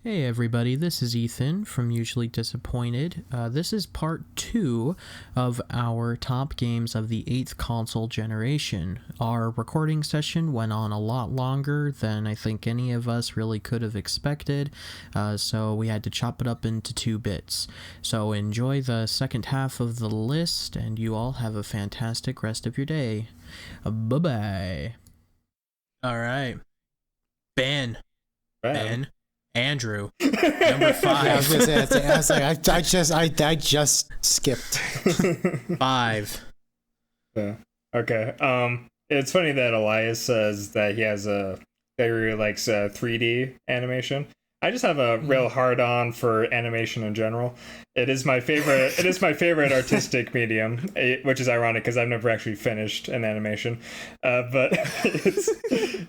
Hey everybody, this is Ethan from Usually Disappointed. This is part 2 of our top games of the 8th console generation. Our recording session went on a lot longer than I think any of us really could have expected, so we had to chop it up into 2 bits. So enjoy the second half of the list, and you all have a fantastic rest of your day. Bye-bye. Alright. Ben. Andrew, number 5. Yeah, I was gonna say, I just skipped. 5. Yeah. Okay. It's funny that Elias says that that he really likes 3D animation. I just have a real hard on for animation in general. It is my favorite. It is my favorite artistic medium, which is ironic because I've never actually finished an animation. But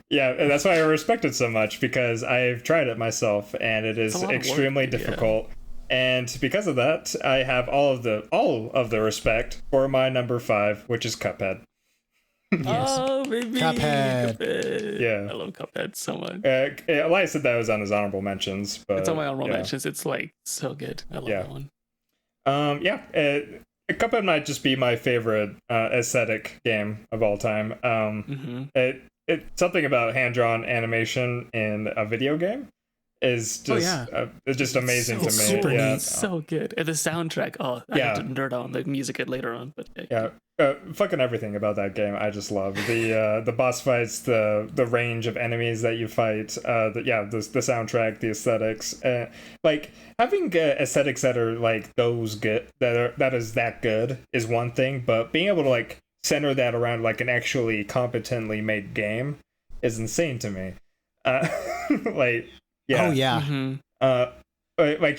that's why I respect it so much, because I've tried it myself and it is extremely difficult. Yeah. And because of that, I have all of the respect for my number 5, which is Cuphead. Yes. Oh, baby. Cuphead. Yeah. I love Cuphead so much. Elias said that was on his honorable mentions, but it's on my honorable mentions. It's like so good. I love that one. Cuphead might just be my favorite aesthetic game of all time. It's something about hand-drawn animation in a video game is just it's just amazing to me. So good. And the soundtrack. I have to nerd on the music later on, but fucking everything about that game I just love. The boss fights, the range of enemies that you fight, the soundtrack, the aesthetics, like having aesthetics that are like those good, that is that good is one thing, but being able to like center that around like an actually competently made game is insane to me. Like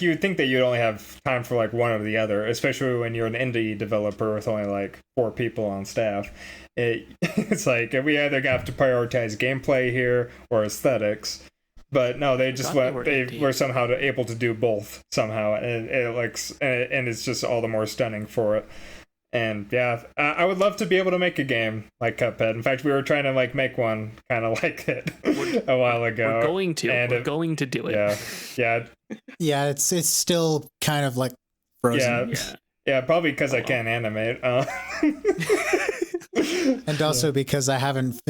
you would think that you'd only have time for like one or the other, especially when you're an indie developer with only like 4 people on staff. It's like we either have to prioritize gameplay here or aesthetics, but no, they were somehow able to do both somehow, and it's just all the more stunning for it. And I would love to be able to make a game like Cuphead. In fact, we were trying to like make one kind of like it a while ago. We're going to do it. Yeah, it's still kind of like frozen. Yeah, probably because I can't animate. And also because I haven't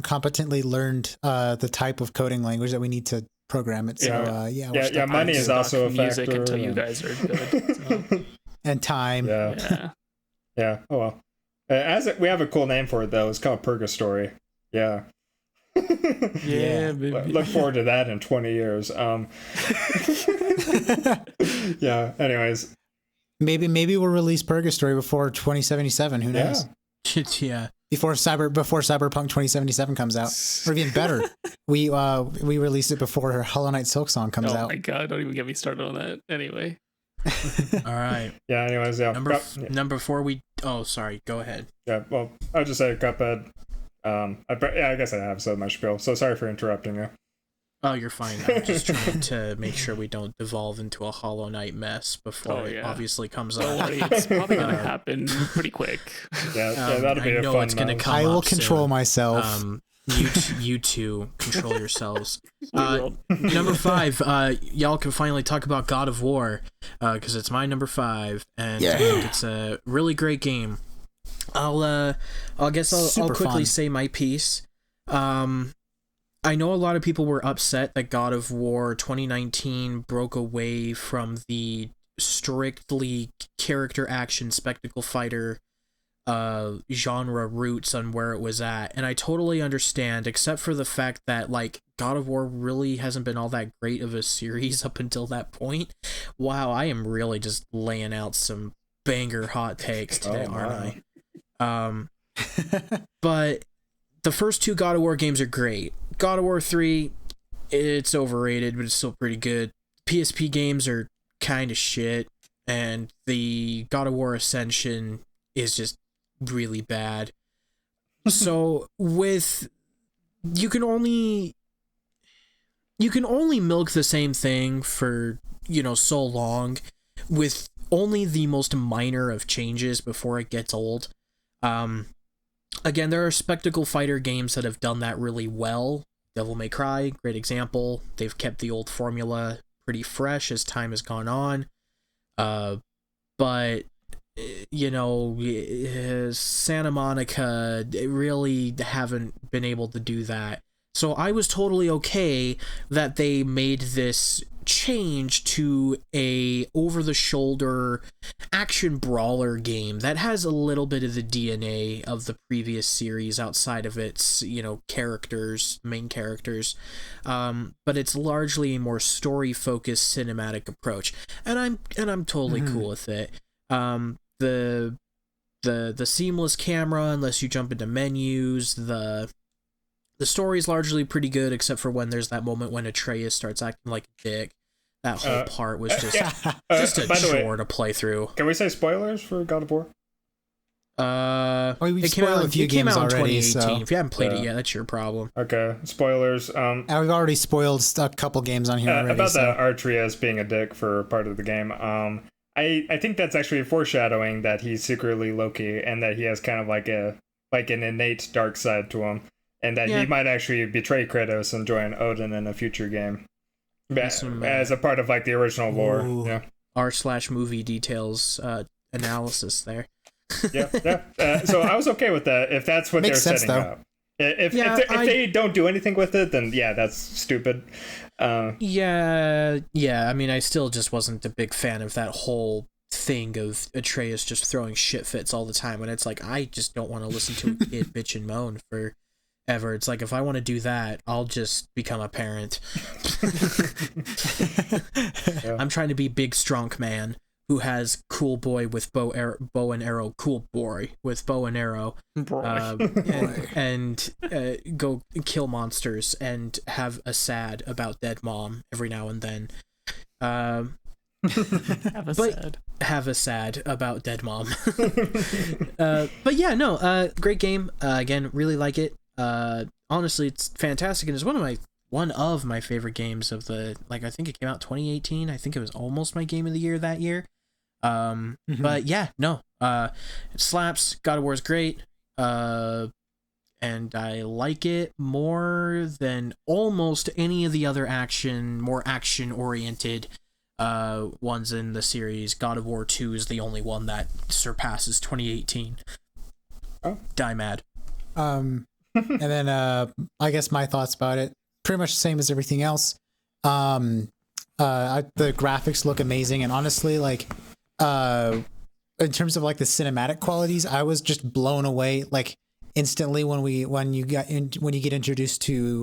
competently learned the type of coding language that we need to program it. So money is also a music factor. Until you guys are good. So. And time. Yeah. Oh well. We have a cool name for it though. It's called Purgatory. Yeah. Baby. Look forward to that in 20 years. Yeah. Anyways. Maybe we'll release Purgatory before 2077. Who knows? Yeah. Before Cyberpunk 2077 comes out, or even better, we release it before Hollow Knight Silksong comes out. Oh my god! Don't even get me started on that. Anyway. All right. Yeah. Anyways, Number 4. Oh, sorry. Go ahead. Yeah. Well, I'll just say Cuphead. I guess I have said my spiel. So sorry for interrupting you. Oh, you're fine. I'm just trying to make sure we don't devolve into a Hollow Knight mess before it obviously comes out. It's probably gonna happen pretty quick. That'll be a fun. It's gonna come. I will control myself. You two control yourselves. Number 5, y'all can finally talk about God of War, because it's my number 5, and I think it's a really great game. I'll quickly say my piece. I know a lot of people were upset that God of War 2019 broke away from the strictly character action spectacle fighter genre roots on where it was at, and I totally understand, except for the fact that like God of War really hasn't been all that great of a series up until that point. Wow, I am really just laying out some banger hot takes today, aren't I? But the first 2 God of War games are great. God of War 3, it's overrated, but it's still pretty good. PSP games are kind of shit, and the God of War Ascension is just really bad. So you can only milk the same thing for so long with only the most minor of changes before it gets old. Again, there are spectacle fighter games that have done that really well. Devil May Cry, great example. They've kept the old formula pretty fresh as time has gone on. But you know, Santa Monica, they really haven't been able to do that. So I was totally okay that they made this change to a over-the-shoulder action brawler game that has a little bit of the DNA of the previous series outside of its, you know, main characters. But it's largely a more story-focused cinematic approach. And I'm totally cool with it. The seamless camera, unless you jump into menus, the story's largely pretty good, except for when there's that moment when Atreus starts acting like a dick. That whole part was just a chore to play through. Can we say spoilers for God of War? It came out in 2018. So. If you haven't played it yet, that's your problem. Okay, spoilers. And we've already spoiled a couple games on here already. About the Atreus being a dick for part of the game. I think that's actually foreshadowing that he's secretly Loki and that he has kind of like an innate dark side to him. And that he might actually betray Kratos and join Odin in a future game. As a part of like the original lore. Ooh. Yeah. R/movie details analysis there. Yeah. So I was okay with that if that's what Makes they're sense, setting though. up. If they don't do anything with it, then yeah, that's stupid. Yeah. I mean, I still just wasn't a big fan of that whole thing of Atreus just throwing shit fits all the time. When it's like, I just don't want to listen to a kid bitch and moan forever. It's like, if I want to do that, I'll just become a parent. I'm trying to be big strong man who has cool boy with bow and arrow, cool boy with bow and arrow, and go kill monsters and have a sad about dead mom every now and then. Have a sad about dead mom. But yeah, no, great game. Again, really like it. Honestly, it's fantastic, and it's one of my favorite games of the, like, I think it came out 2018. I think it was almost my game of the year that year. But yeah, no, it slaps. God of War is great. And I like it more than almost any of the other more action oriented ones in the series. God of War 2 is the only one that surpasses 2018. Die mad. And then I guess my thoughts about it, pretty much the same as everything else. The graphics look amazing, and honestly, like in terms of like the cinematic qualities, I was just blown away like instantly when you get introduced to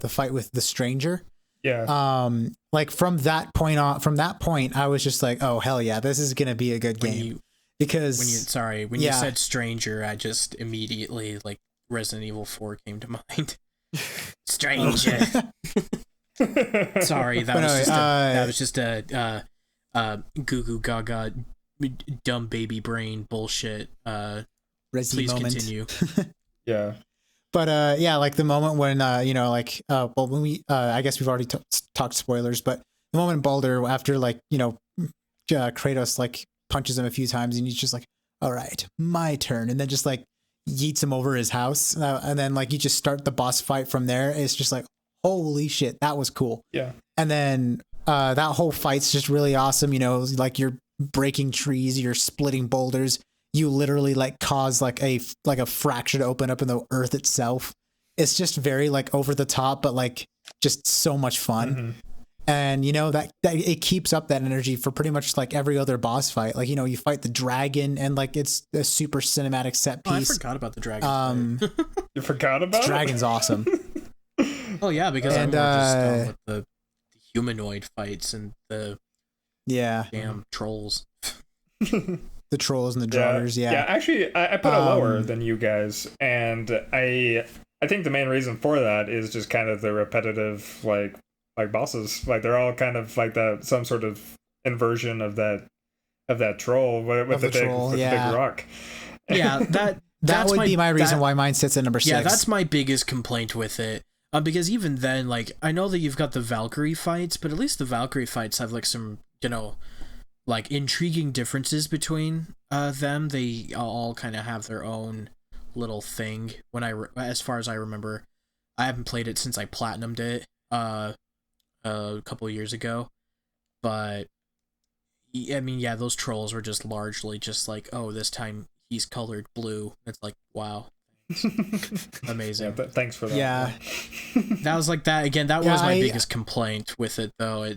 the fight with the stranger. Yeah. Like from that point, I was just like, oh hell yeah, this is gonna be a good game. When you said stranger, I just immediately like Resident Evil 4 came to mind. Stranger. Sorry, that was just a goo goo gaga dumb baby brain bullshit. Please moment. Continue. Yeah. But yeah, like the moment when when we I guess we've already talked spoilers, but the moment Baldur, after like Kratos like punches him a few times and he's just like, all right, my turn, and then just like yeets him over his house, and then like you just start the boss fight from there. It's just like, holy shit, that was cool. Yeah. And then that whole fight's just really awesome. Like you're breaking trees, you're splitting boulders, you literally like cause like a fracture to open up in the earth itself. It's just very like over the top, but like just so much fun. Mm-hmm. And that it keeps up that energy for pretty much like every other boss fight. Like you fight the dragon, and like it's a super cinematic set piece. I forgot about the dragon. You forgot about the dragon's awesome. Oh yeah, because I'm more just done with the humanoid fights and the damn trolls. The trolls and the drawers. Yeah. Actually, I put it lower than you guys, and I think the main reason for that is just kind of the repetitive like bosses. Like they're all kind of like some sort of inversion of that troll with the big rock. Yeah, that would be my reason why mine sits at number 6. Yeah, that's my biggest complaint with it. Because even then, like, I know that you've got the Valkyrie fights, but at least the Valkyrie fights have like some, like intriguing differences between them. They all kind of have their own little thing. As far as I remember, I haven't played it since I platinumed it a couple of years ago, but I mean, yeah, those trolls were just largely just like, oh, this time he's colored blue. It's like, wow. Amazing. Yeah, thanks for that. Yeah. That was like that again. That was my biggest complaint with it, though.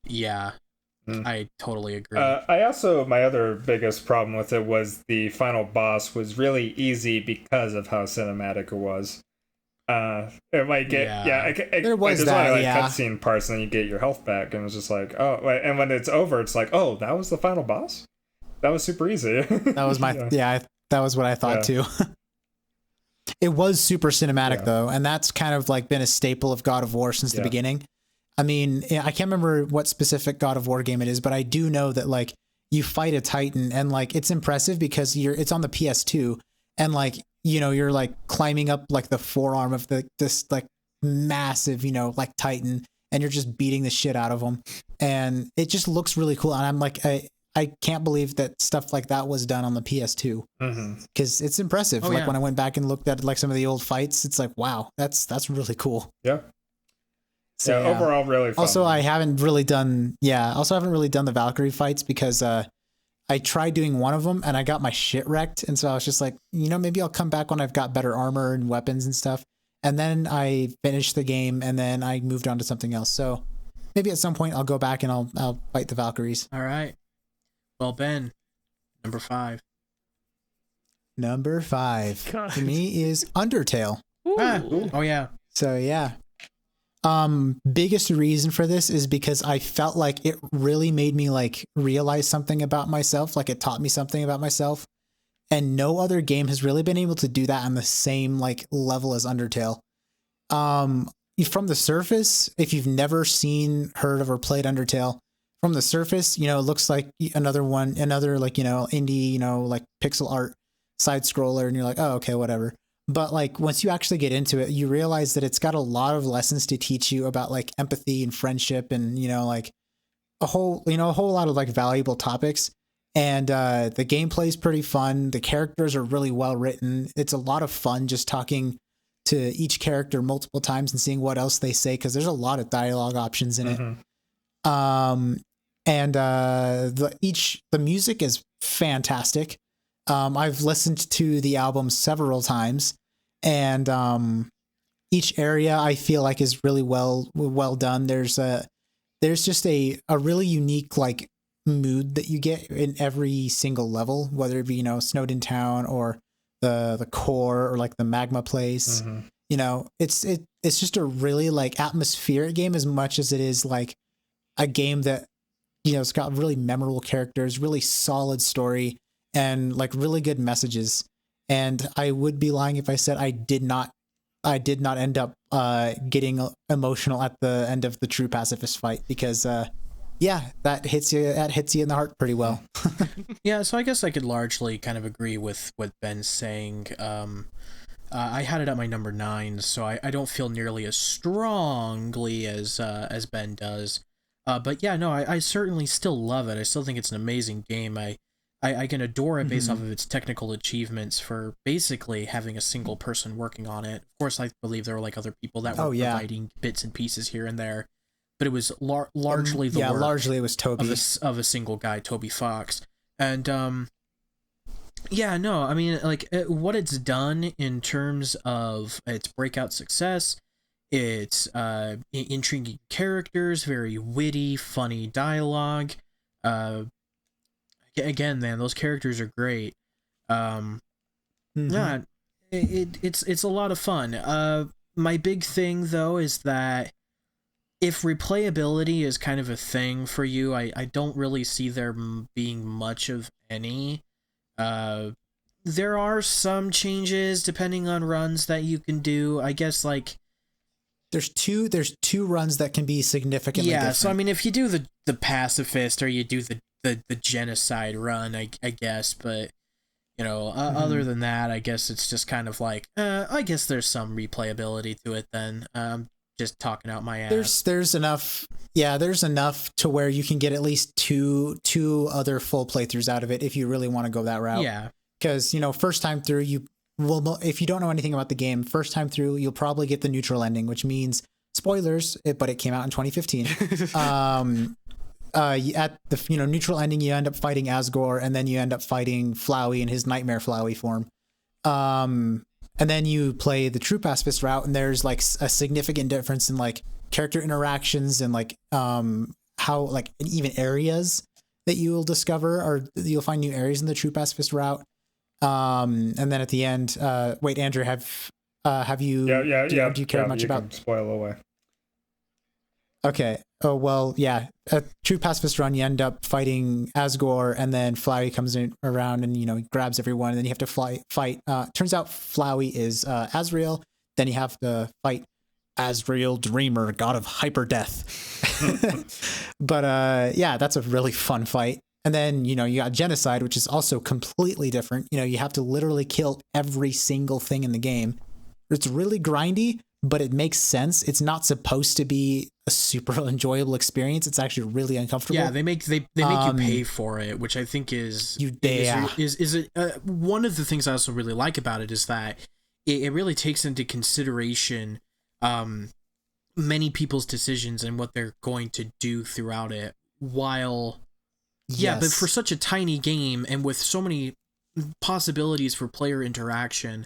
Yeah, I totally agree. My other biggest problem with it was the final boss was really easy because of how cinematic it was. It might get there was there's that, a lot of cutscene parts, and then you get your health back, and it's just like, oh, and when it's over, it's like, oh, that was the final boss. That was super easy. That was my that was what I thought too. It was super cinematic though, and that's kind of like been a staple of God of War since the beginning. I mean, I can't remember what specific God of War game it is, but I do know that like you fight a Titan, and like it's impressive because it's on the PS2, and like, you know, you're like climbing up like the forearm of this like massive, you know, like Titan, and you're just beating the shit out of them, and it just looks really cool. And I'm like, I can't believe that stuff like that was done on the PS2 because it's impressive. When I went back and looked at like some of the old fights, it's like, wow, that's really cool. Yeah. So overall, really fun. Also, I haven't really done the Valkyrie fights because I tried doing one of them and I got my shit wrecked. And so I was just like, you know, maybe I'll come back when I've got better armor and weapons and stuff. And then I finished the game and then I moved on to something else. So maybe at some point I'll go back and I'll fight the Valkyries. All right. Well, Ben, number 5. Number 5 for me is Undertale. Oh yeah. So yeah. Biggest reason for this is because I felt like it really made me like realize something about myself. Like it taught me something about myself, and no other game has really been able to do that on the same like level as Undertale. From the surface, if you've never seen, heard of, or played Undertale, from the surface, you know, it looks like another like, you know, indie, you know, like pixel art side scroller, and you're like, oh, okay, whatever. But like once you actually get into it, you realize that it's got a lot of lessons to teach you about like empathy and friendship, and, you know, like a whole lot of like valuable topics. And the gameplay is pretty fun. The characters are really well written. It's a lot of fun just talking to each character multiple times and seeing what else they say, because there's a lot of dialogue options in it. The music is fantastic. I've listened to the album several times, and each area I feel like is really well done. There's just a really unique like mood that you get in every single level, whether it be, you know, Snowden Town or the core or like the magma place. You know, it's just a really like atmospheric game as much as it is like a game that, you know, it's got really memorable characters, really solid story, and like really good messages. And I would be lying if I said I did not end up getting emotional at the end of the true pacifist fight, because that hits you in the heart pretty well. Yeah, so I guess I could largely kind of agree with what Ben's saying. I had it at my number 9, so I don't feel nearly as strongly as Ben does. But yeah, no, I certainly still love it. I still think it's an amazing game. I can adore it based off of its technical achievements for basically having a single person working on it. Of course, I believe there were like other people that were providing bits and pieces here and there, but it was largely the work largely it was Toby of a single guy, Toby Fox. And yeah, no, I mean, like what it's done in terms of its breakout success, it's intriguing characters, very witty, funny dialogue. Again, man, those characters are great. Yeah, it's a lot of fun. My big thing though is that if replayability is kind of a thing for you, I don't really see there being much of any. There are some changes depending on runs that you can do. I guess like there's two runs that can be significantly different. So I mean, if you do the pacifist or you do the genocide run, I guess, but you know, other than that, I guess it's just kind of like I guess there's some replayability to it. Then just talking out my ass. There's enough. Yeah, there's enough to where you can get at least two other full playthroughs out of it if you really want to go that route. Yeah, because, you know, first time through, if you don't know anything about the game, first time through you'll probably get the neutral ending, which means spoilers, but it came out in 2015. at the neutral ending, you end up fighting Asgore, and then you end up fighting Flowey in his Nightmare Flowey form. And then you play the true pacifist route, and there's like a significant difference in like character interactions and like how like even areas that you will discover, or you'll find new areas in the true pacifist route. And then at the end, wait, Andrew, have you? Do you care much about? Spoil away. Okay. Oh well, yeah. A true pacifist run, you end up fighting Asgore, and then Flowey comes in around and grabs everyone, and then you have to fight. Turns out Flowey is Azrael. Then you have to fight Azrael Dreamer, god of hyper death. But yeah, that's a really fun fight. And then you got Genocide, which is also completely different. You have to literally kill every single thing in the game. It's really grindy, but it makes sense. It's not supposed to be a super enjoyable experience. It's actually really uncomfortable. Yeah, they make you pay for it, which I think is one of the things I also really like about it is that it really takes into consideration many people's decisions and what they're going to do throughout it. While but for such a tiny game and with so many possibilities for player interaction,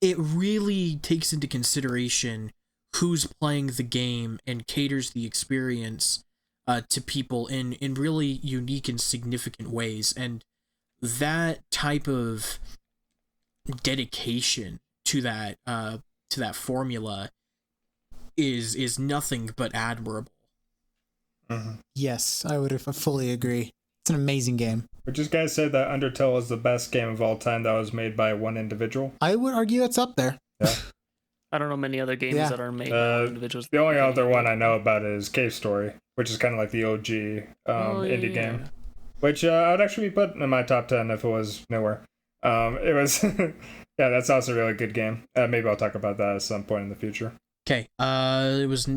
it really takes into consideration who's playing the game and caters the experience to people in really unique and significant ways. And that type of dedication to that formula is nothing but admirable. Yes, I would fully agree. It's an amazing game. Would you guys say that Undertale is the best game of all time that was made by one individual? I would argue it's up there. Yeah. I don't know many other games that are made by individuals. The only other one I know about is Cave Story, which is kind of like the OG indie game, which I would actually put in my top 10 if it was newer. It was, yeah, that's also a really good game. Maybe I'll talk about that at some point in the future. Okay, it was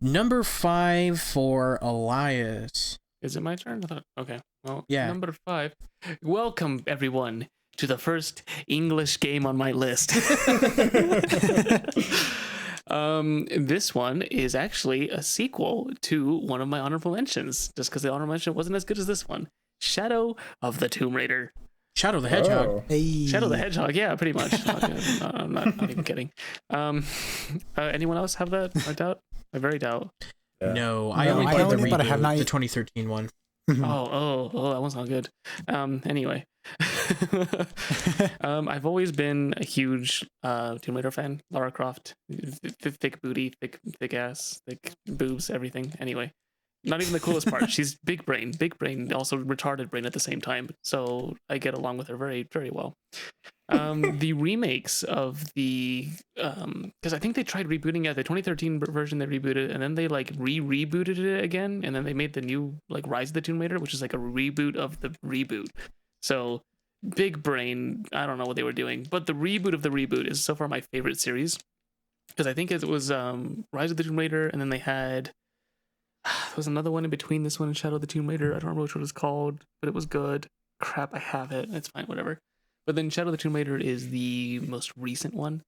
number 5 for Elias. Is it my turn? Okay. Well, yeah. Number 5. Welcome, everyone, to the first English game on my list. This one is actually a sequel to one of my honorable mentions, just because the honorable mention wasn't as good as this one. Shadow of the Tomb Raider. Shadow the Hedgehog. Oh. Hey. Shadow the Hedgehog, yeah, pretty much. I'm not even kidding. Anyone else have that? I doubt. I very doubt. Yeah. No, I only played the reboot, but I have not the 2013 one. Oh, that one's not good. Anyway, I've always been a huge Tomb Raider fan. Lara Croft, thick booty, thick ass, thick boobs, everything. Anyway, not even the coolest part. She's big brain, also retarded brain at the same time. So I get along with her very, very well. The remakes of the because I think they tried rebooting it. The 2013 version they rebooted, and then they like rebooted it again, and then they made the new like Rise of the Tomb Raider, which is like a reboot of the reboot. So big brain, I don't know what they were doing, but the reboot of the reboot is so far my favorite series, because I think it was Rise of the Tomb Raider, and then they had there was another one in between this one and Shadow of the Tomb Raider. I don't remember which one it was called, but it was good. Crap, I have it. It's fine, whatever. But then Shadow of the Tomb Raider is the most recent one,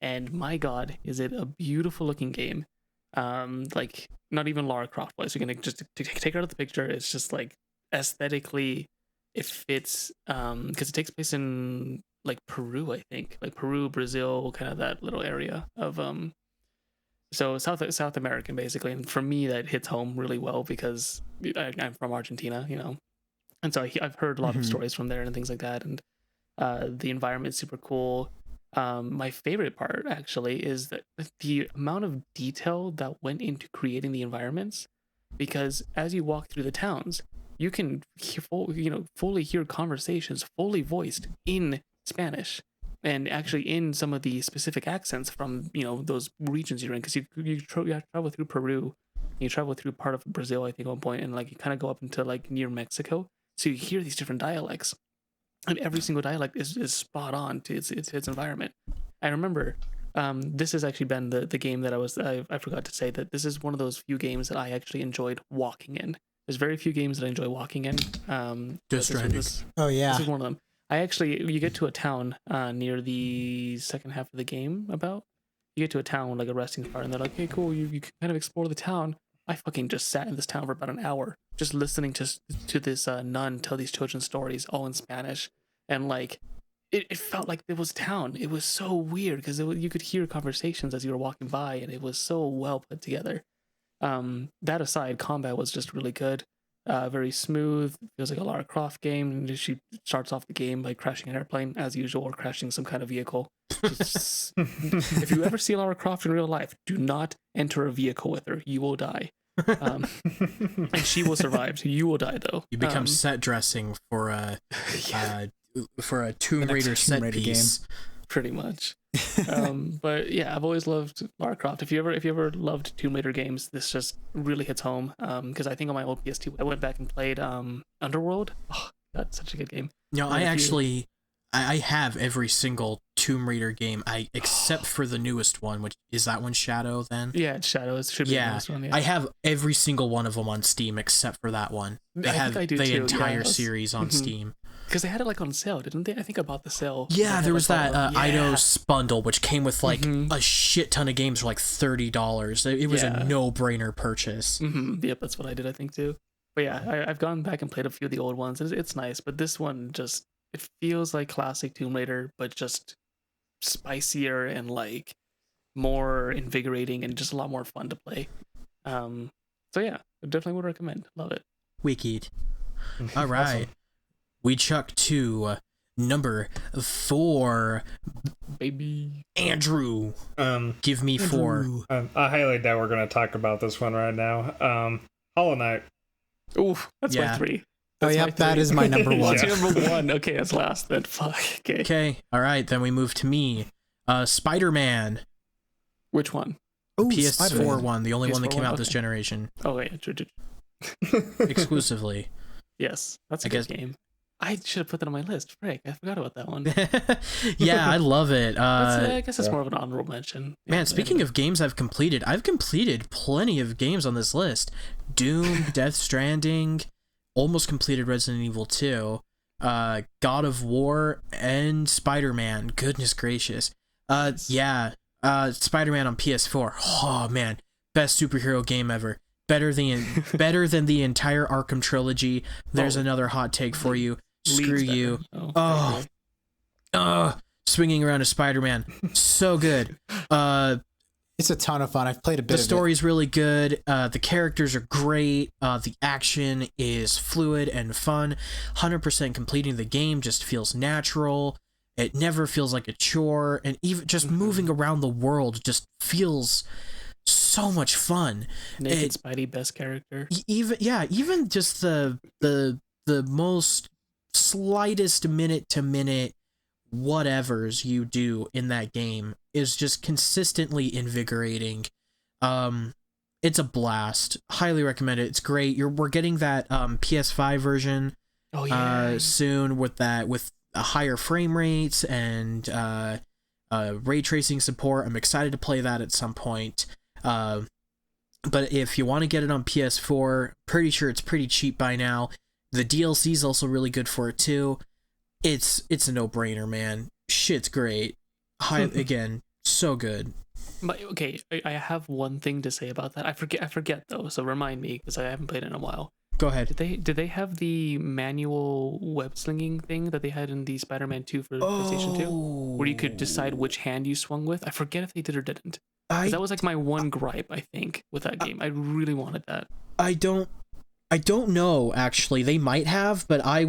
and my god, is it a beautiful looking game. Like not even Lara Croft wise. You're gonna just take her out of the picture. It's just like aesthetically it fits, because it takes place in like Peru, I think, like Peru, Brazil, kind of that little area of so South American basically. And for me that hits home really well because I'm from Argentina, and so I've heard a lot of stories from there and things like that, and the environment's super cool. My favorite part actually is that the amount of detail that went into creating the environments, because as you walk through the towns, you can fully hear conversations fully voiced in Spanish, and actually in some of the specific accents from those regions you're in, because you travel through Peru, you travel through part of Brazil, I think, at one point, and like you kind of go up into like near Mexico, so you hear these different dialects. And every single dialect is spot on to its environment. I remember this has actually been the game that I forgot to say that this is one of those few games that I actually enjoyed walking in. There's very few games that I enjoy walking in. Death Stranding. Oh yeah, this is one of them. You get to a town near the second half of the game. You get to a town like a resting part, and they're like, "Hey, cool, you can kind of explore the town." I fucking just sat in this town for about an hour, just listening to this nun tell these children's stories, all in Spanish, and like, it felt like it was town. It was so weird because you could hear conversations as you were walking by, and it was so well put together. That aside, combat was just really good. Very smooth. Feels like a Lara Croft game. She starts off the game by crashing an airplane as usual, or crashing some kind of vehicle. If you ever see Lara Croft in real life, do not enter a vehicle with her. You will die. And she will survive. You will die though. You become set dressing for a Tomb Raider set piece. Game. Pretty much. But yeah, I've always loved Lara Croft. If you ever loved Tomb Raider games, this just really hits home. Because I think on my old PS2, I went back and played Underworld. Oh, that's such a good game. No, I have every single Tomb Raider game, except for the newest one, which is that one Shadow then? Yeah, it's Shadow. It should be the newest one. Yeah. I have every single one of them on Steam except for that one. They have the entire series on Steam. Because they had it like on sale, didn't they? I think I bought the sale. Yeah, there was that Eidos bundle, which came with like a shit ton of games for like $30. It was a no-brainer purchase. Yep, that's what I did, I think, too. But yeah, I've gone back and played a few of the old ones. It's nice, but this one just, it feels like classic Tomb Raider, but just spicier and like more invigorating and just a lot more fun to play. So yeah, I definitely would recommend. Love it. Wicked. All right. Awesome. We chuck to number 4. Baby. Andrew. Give me 4. I highly doubt we're going to talk about this one right now. Hollow Knight. Ooh, that's my 3. That's yeah, that is my number 1. What's your number 1? Okay, that's last then. Fuck. Okay. All right, then we move to me. Spider-Man. Which one? Ooh, PS4 Spider-Man. One, the only PS4 one that came out this generation. Oh, yeah. Exclusively. Yes, that's a good game. I should have put that on my list. Frick, I forgot about that one. Yeah, I love it. I guess it's more of an honorable mention. Man, speaking of games I've completed plenty of games on this list. Doom, Death Stranding, almost completed Resident Evil 2, God of War, and Spider-Man. Goodness gracious. Spider-Man on PS4. Oh, man. Best superhero game ever. Better than the entire Arkham trilogy. There's another hot take for you. Screw you. Swinging around a Spider-Man. So good. It's a ton of fun. I've played a bit of it. The story's really good. The characters are great. The action is fluid and fun. 100% completing the game just feels natural. It never feels like a chore. And even just moving around the world just feels so much fun. Naked Spidey, best character. Even just the most slightest minute-to-minute whatevers you do in that game is just consistently invigorating. It's a blast. Highly recommend it. It's great. We're getting that PS5 version soon with higher frame rates and ray tracing support. I'm excited to play that at some point. But if you want to get it on PS4, pretty sure it's pretty cheap by now. The DLC is also really good for it too. It's a no-brainer, man. Shit's great. Again, so good. But okay, I have one thing to say about that. I forget though. So remind me because I haven't played it in a while. Go ahead. Did they have the manual web slinging thing that they had in the Spider-Man 2 for PlayStation 2, where you could decide which hand you swung with? I forget if they did or didn't. That was like my one gripe, I think, with that game. I really wanted that. I don't know, actually. They might have, but I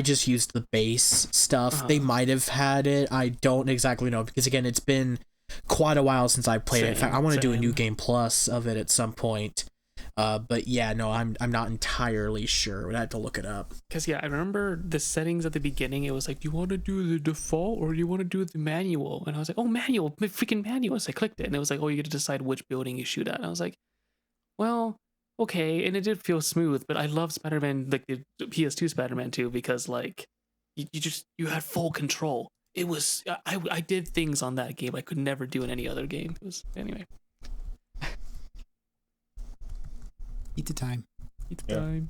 just used the base stuff. They might have had it. I don't exactly know, because again, it's been quite a while since I played it. In fact, I want to do a new game plus of it at some point. But yeah, no, I'm not entirely sure. We'd have to look it up. Because yeah, I remember the settings at the beginning. It was like, do you want to do the default or do you want to do the manual? And I was like, oh, manual, freaking manual. So I clicked it, and it was like, oh, you get to decide which building you shoot at. And I was like, well, okay. And it did feel smooth, but I love Spider-Man, like the PS2 Spider-Man 2, because like you had full control. It was I did things on that game I could never do in any other game. It was anyway. Eat the time. Pizza Yeah. time.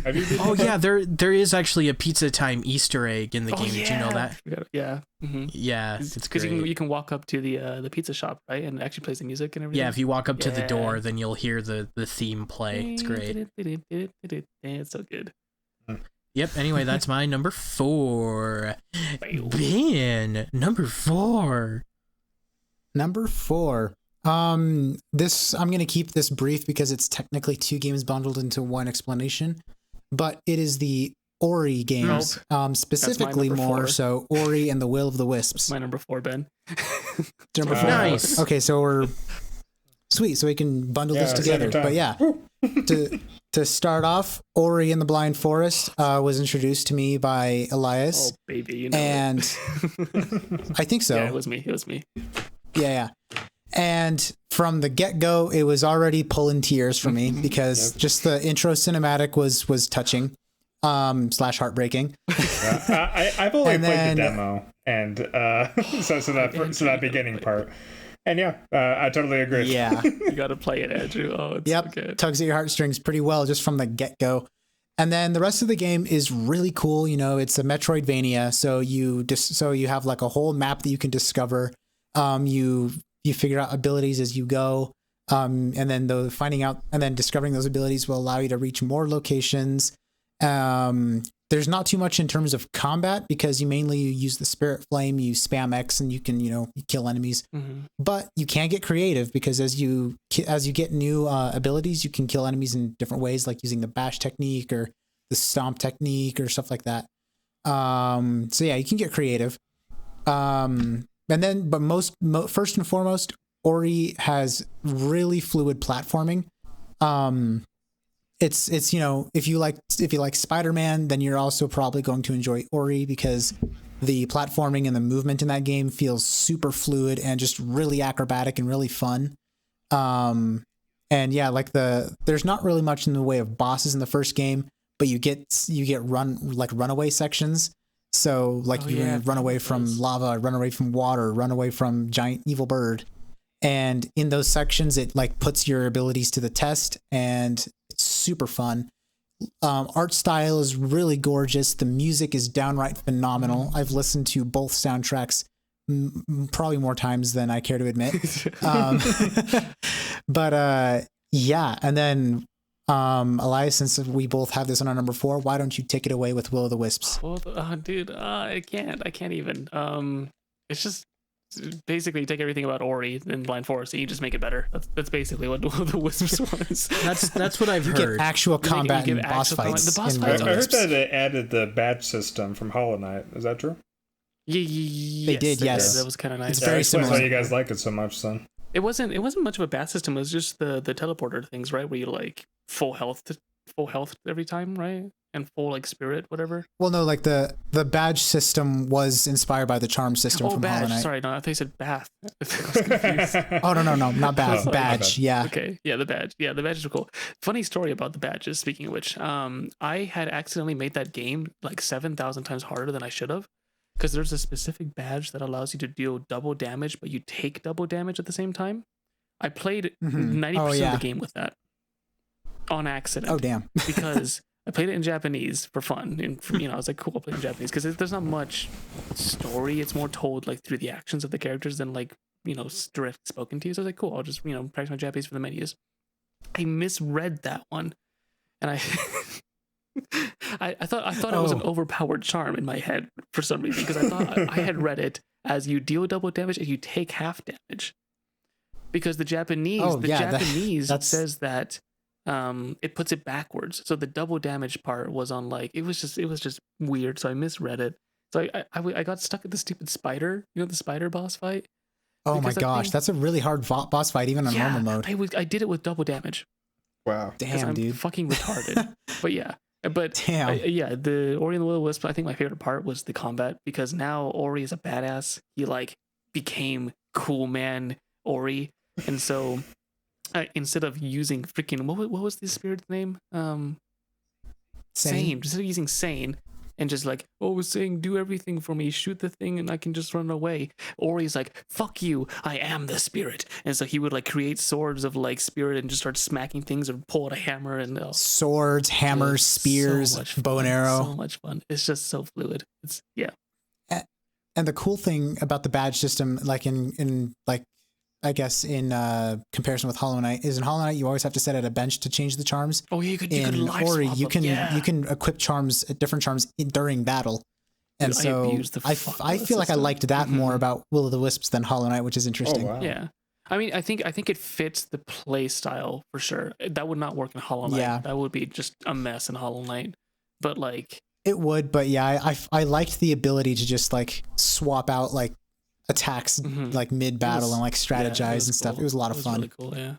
Have you Oh yeah, there is actually a Pizza Time Easter egg in the game. Did you know that? Yeah. Mm-hmm. Yeah, it's Because great. you can walk up to the pizza shop, right, and it actually plays the music and everything. Yeah, if you walk up to the door, Yeah. then you'll hear the theme play. It's great. It's so good. Yep. Anyway, that's my number 4. Fail. Ben, number 4. Number 4. This I'm gonna keep this brief because it's technically 2 games bundled into one explanation, but it is the Ori games. Specifically number more 4. so Ori and the Will of the Wisps. My number 4, Ben. Number 4. Nice. Okay, so we're sweet. So we can bundle this together. second time. But yeah, to start off, Ori and the Blind Forest was introduced to me by Elias. Oh baby, you know. And I think so. Yeah, it was me. Yeah. And from the get-go, it was already pulling tears for me because just the intro cinematic was touching, / heartbreaking. I've only And played then- the demo, and so that beginning part, and I totally agree. Yeah. You gotta play it, Andrew. Oh, it's so Yep. good. Tugs at your heartstrings pretty well just from the get-go. And then the rest of the game is really cool. You know, it's a Metroidvania. So you have like a whole map that you can discover. You figure out abilities as you go. And then discovering those abilities will allow you to reach more locations. There's not too much in terms of combat because you mainly use the Spirit Flame, you spam X, and you can, you kill enemies. Mm-hmm. But you can get creative because as you get new abilities, you can kill enemies in different ways, like using the bash technique or the stomp technique or stuff like that. So yeah, you can get creative. First and foremost, Ori has really fluid platforming. It's if you like Spider-Man, then you're also probably going to enjoy Ori because the platforming and the movement in that game feels super fluid and just really acrobatic and really fun. And yeah, there's not really much in the way of bosses in the first game, but you get runaway sections. So run away from lava, run away from water, run away from giant evil bird. And in those sections, it puts your abilities to the test, and it's super fun. Art style is really gorgeous. The music is downright phenomenal. I've listened to both soundtracks probably more times than I care to admit. Yeah. And then, Elias, since we both have this on our number 4, why don't you take it away with Will of the Wisps? Dude, I can't even. It's just basically take everything about Ori and Blind Forest and you just make it better. That's basically what the Wisps was. That's what I've You heard. get actual combat you and get boss actual fights. combat. The boss in fights Will I of the heard Wisps. that they added the badge system from Hollow Knight. Is that true? Yeah, did, yes. That was kind of nice. It's very explains similar. why you guys like it so much, son. It wasn't much of a bad system. It was just the teleporter things, right? Where you full health every time, right? And full spirit, whatever. Well, no, the badge system was inspired by the charm system from Hollow badge. Knight. Sorry, no, I thought you said bath. I was confused. Oh no, not badge. Oh, my badge. bad. Yeah. Okay, yeah, the badge. Yeah, the badges are cool. Funny story about the badges. Speaking of which, I had accidentally made that game 7,000 times harder than I should have, because there's a specific badge that allows you to deal double damage, but you take double damage at the same time. I played 90% of the game with that on accident. Oh damn. Because I played it in Japanese for fun, and I was like, cool, I'll play in Japanese because there's not much story. It's more told through the actions of the characters than direct spoken to you. So I was like, cool, I'll just practice my Japanese for the menus. I misread that one, and I thought it was an overpowered charm in my head for some reason, because I thought I had read it as you deal double damage and you take half damage, because the Japanese says that it puts it backwards, so the double damage part was on it was just weird, so I misread it. So I got stuck at the stupid spider, the spider boss fight. Oh my gosh, that's a really hard boss fight even on normal mode. I did it with double damage. Wow. Damn, I'm dude. fucking retarded. But yeah. Damn. The Ori and the Will of the Wisp, I think my favorite part was the combat, because now Ori is a badass. He became cool man Ori, and so instead of using freaking what was the spirit's name? Sane. Instead of using Sane, and just like, oh, saying, do everything for me, shoot the thing, and I can just run away. Or he's like, fuck you, I am the spirit. And so he would like create swords of like spirit and just start smacking things or pull out a hammer and swords, hammers, spears, bow and arrow. So much fun. It's just so fluid. It's And the cool thing about the badge system, like in like, I guess in comparison with Hollow Knight, is in Hollow Knight you always have to set at a bench to change the charms. Oh, you could in live Ori swap you them, can you can equip charms, different charms during battle. And Dude, so I feel like I liked that more about Will of the Wisps than Hollow Knight, which is interesting. Oh, wow. Yeah. I mean, I think it fits the play style for sure. That would not work in Hollow Knight. Yeah. That would be just a mess in Hollow Knight. But like, it would, but yeah, I liked the ability to just like swap out like attacks like mid battle and like strategize and stuff. Cool. It was a lot of fun. Really cool, yeah.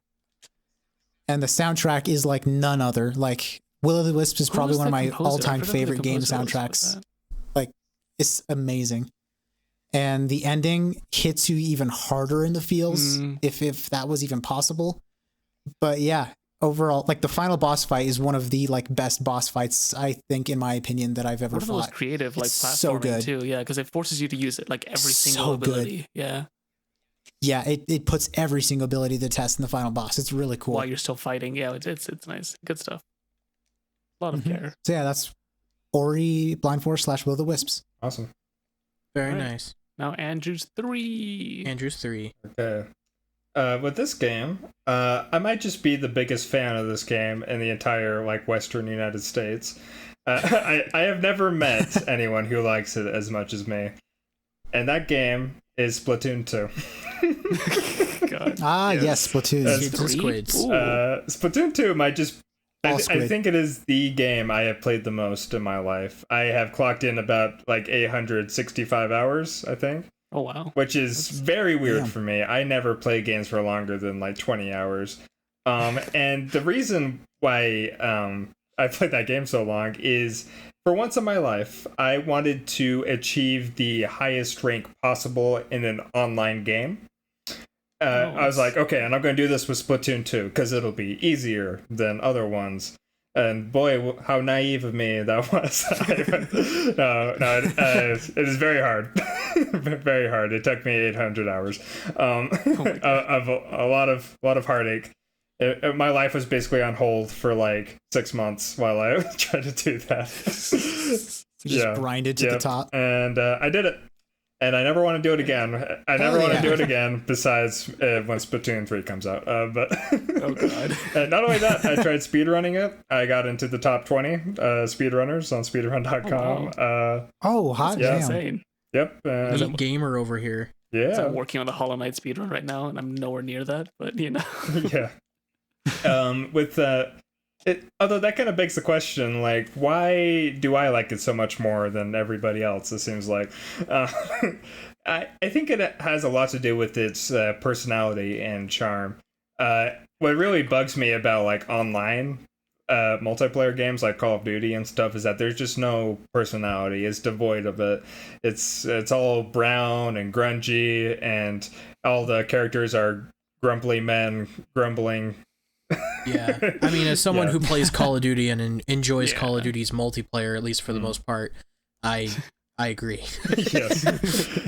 And the soundtrack is like none other. Like Will of the Wisps is probably one of my all-time favorite game soundtracks. Like it's amazing. And the ending hits you even harder in the feels if that was even possible. But yeah, overall, like the final boss fight is one of the like best boss fights I think, in my opinion, that I've ever fought. One of the most creative, like platforming so good too. Yeah, because it forces you to use it like every single so ability. Good. Yeah. Yeah, it puts every single ability to test in the final boss. It's really cool. While you're still fighting, yeah, it's nice, good stuff. A lot of care. So yeah, that's Ori Blind Forest / Will of the Wisps. Awesome. Very nice. Now Andrew's 3. Andrew's 3. Okay. With this game, I might just be the biggest fan of this game in the entire like Western United States. I have never met anyone who likes it as much as me, and that game is Splatoon 2. God. Yes, Splatoon. Squids. Splatoon 2 might just. I Squid. think it is the game I have played the most in my life. I have clocked in about like 865 hours, I think. Oh wow. Which is very weird for me. I never play games for longer than like 20 hours. And the reason why I played that game so long is, for once in my life, I wanted to achieve the highest rank possible in an online game. I was like, okay, and I'm going to do this with Splatoon 2 because it'll be easier than other ones. And boy, how naive of me that was. It is very hard. Very hard. It took me 800 hours of a lot of heartache. My life was basically on hold for like 6 months while I tried to do that. You just grinded to the top. And I did it. And I never want to do it again. I never want to do it again, besides when Splatoon 3 comes out. But oh god! And not only that, I tried speedrunning it. I got into the top 20 speedrunners on speedrun.com. Hot yeah. damn. Insane. Yep. Elite gamer over here. Yeah. So I'm working on the Hollow Knight speedrun right now, and I'm nowhere near that. But you know. Yeah. Although that kind of begs the question, like, why do I like it so much more than everybody else? It seems like, I think it has a lot to do with its personality and charm. What really bugs me about like online multiplayer games like Call of Duty and stuff is that there's just no personality. It's devoid of it. It's all brown and grungy, and all the characters are grumbly men grumbling. Yeah, I mean, as someone who plays Call of Duty and enjoys Call of Duty's multiplayer, at least for the most part, I agree. Yes.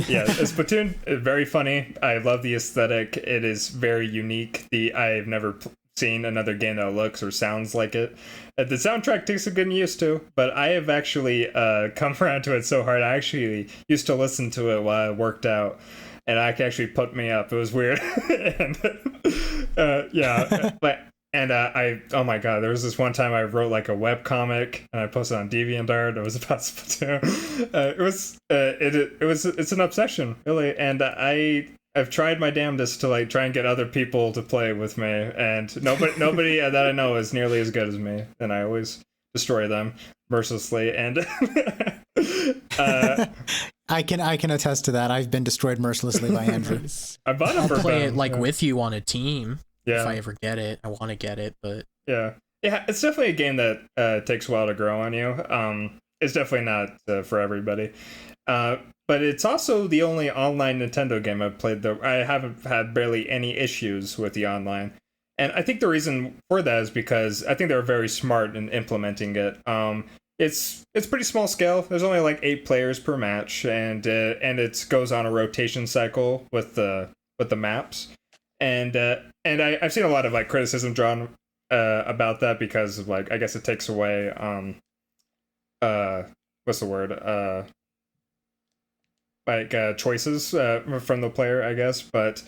Yeah, Splatoon is very funny. I love the aesthetic. It is very unique. I've never seen another game that looks or sounds like it. The soundtrack takes a good use to, but I have actually come around to it so hard. I actually used to listen to it while I worked out, and it actually put me up. It was weird. And oh my god, there was this one time I wrote like a webcomic and I posted on DeviantArt. It was about Splatoon. It's an obsession, really, and I've tried my damnedest to like try and get other people to play with me, and nobody that I know is nearly as good as me, and I always destroy them mercilessly. And I can attest to that. I've been destroyed mercilessly by Andrew. I'll play it like with you on a team. Yeah. If I ever get it, I want to get it, but yeah, it's definitely a game that takes a while to grow on you. It's definitely not for everybody, but it's also the only online Nintendo game I've played that I haven't had barely any issues with the online. And I think the reason for that is because I think they were very smart in implementing it. it's pretty small scale. There's only like 8 players per match, and it goes on a rotation cycle with the maps, and I've seen a lot of like criticism drawn about that because of, like, I guess it takes away what's the word, choices from the player, I guess. But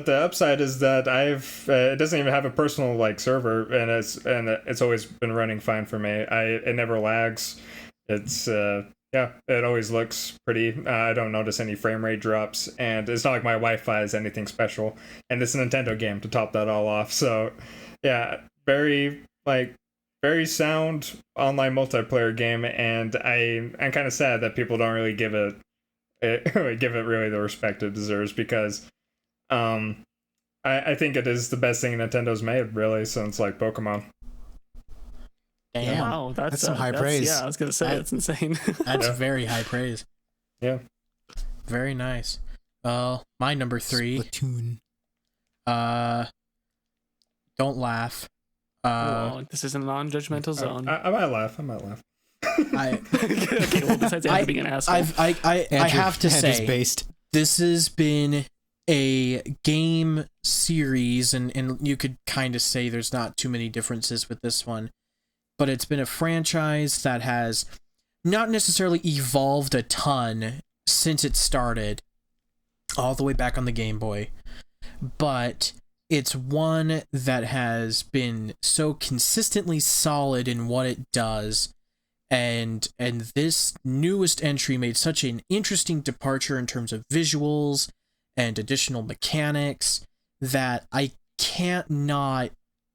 the upside is that it doesn't even have a personal like server, and it's always been running fine for me. It never lags. It's it always looks pretty. I don't notice any frame rate drops, and it's not like my Wi-Fi is anything special. And it's a Nintendo game to top that all off. So yeah, very sound online multiplayer game, and I'm kind of sad that people don't really give it really the respect it deserves, because I think it is the best thing Nintendo's made, really, since like Pokemon. Damn. Wow, that's some high praise. Yeah, I was gonna say that's insane. That's very high praise. Yeah. Very nice. My number 3. Splatoon. Don't laugh. This is a non-judgmental zone. I might laugh. Okay, well, besides Andrew being an asshole, I have to say, based. this has been a game series, and you could kind of say there's not too many differences with this one, but it's been a franchise that has not necessarily evolved a ton since it started, all the way back on the Game Boy, but it's one that has been so consistently solid in what it does, and this newest entry made such an interesting departure in terms of visuals and additional mechanics that I can't not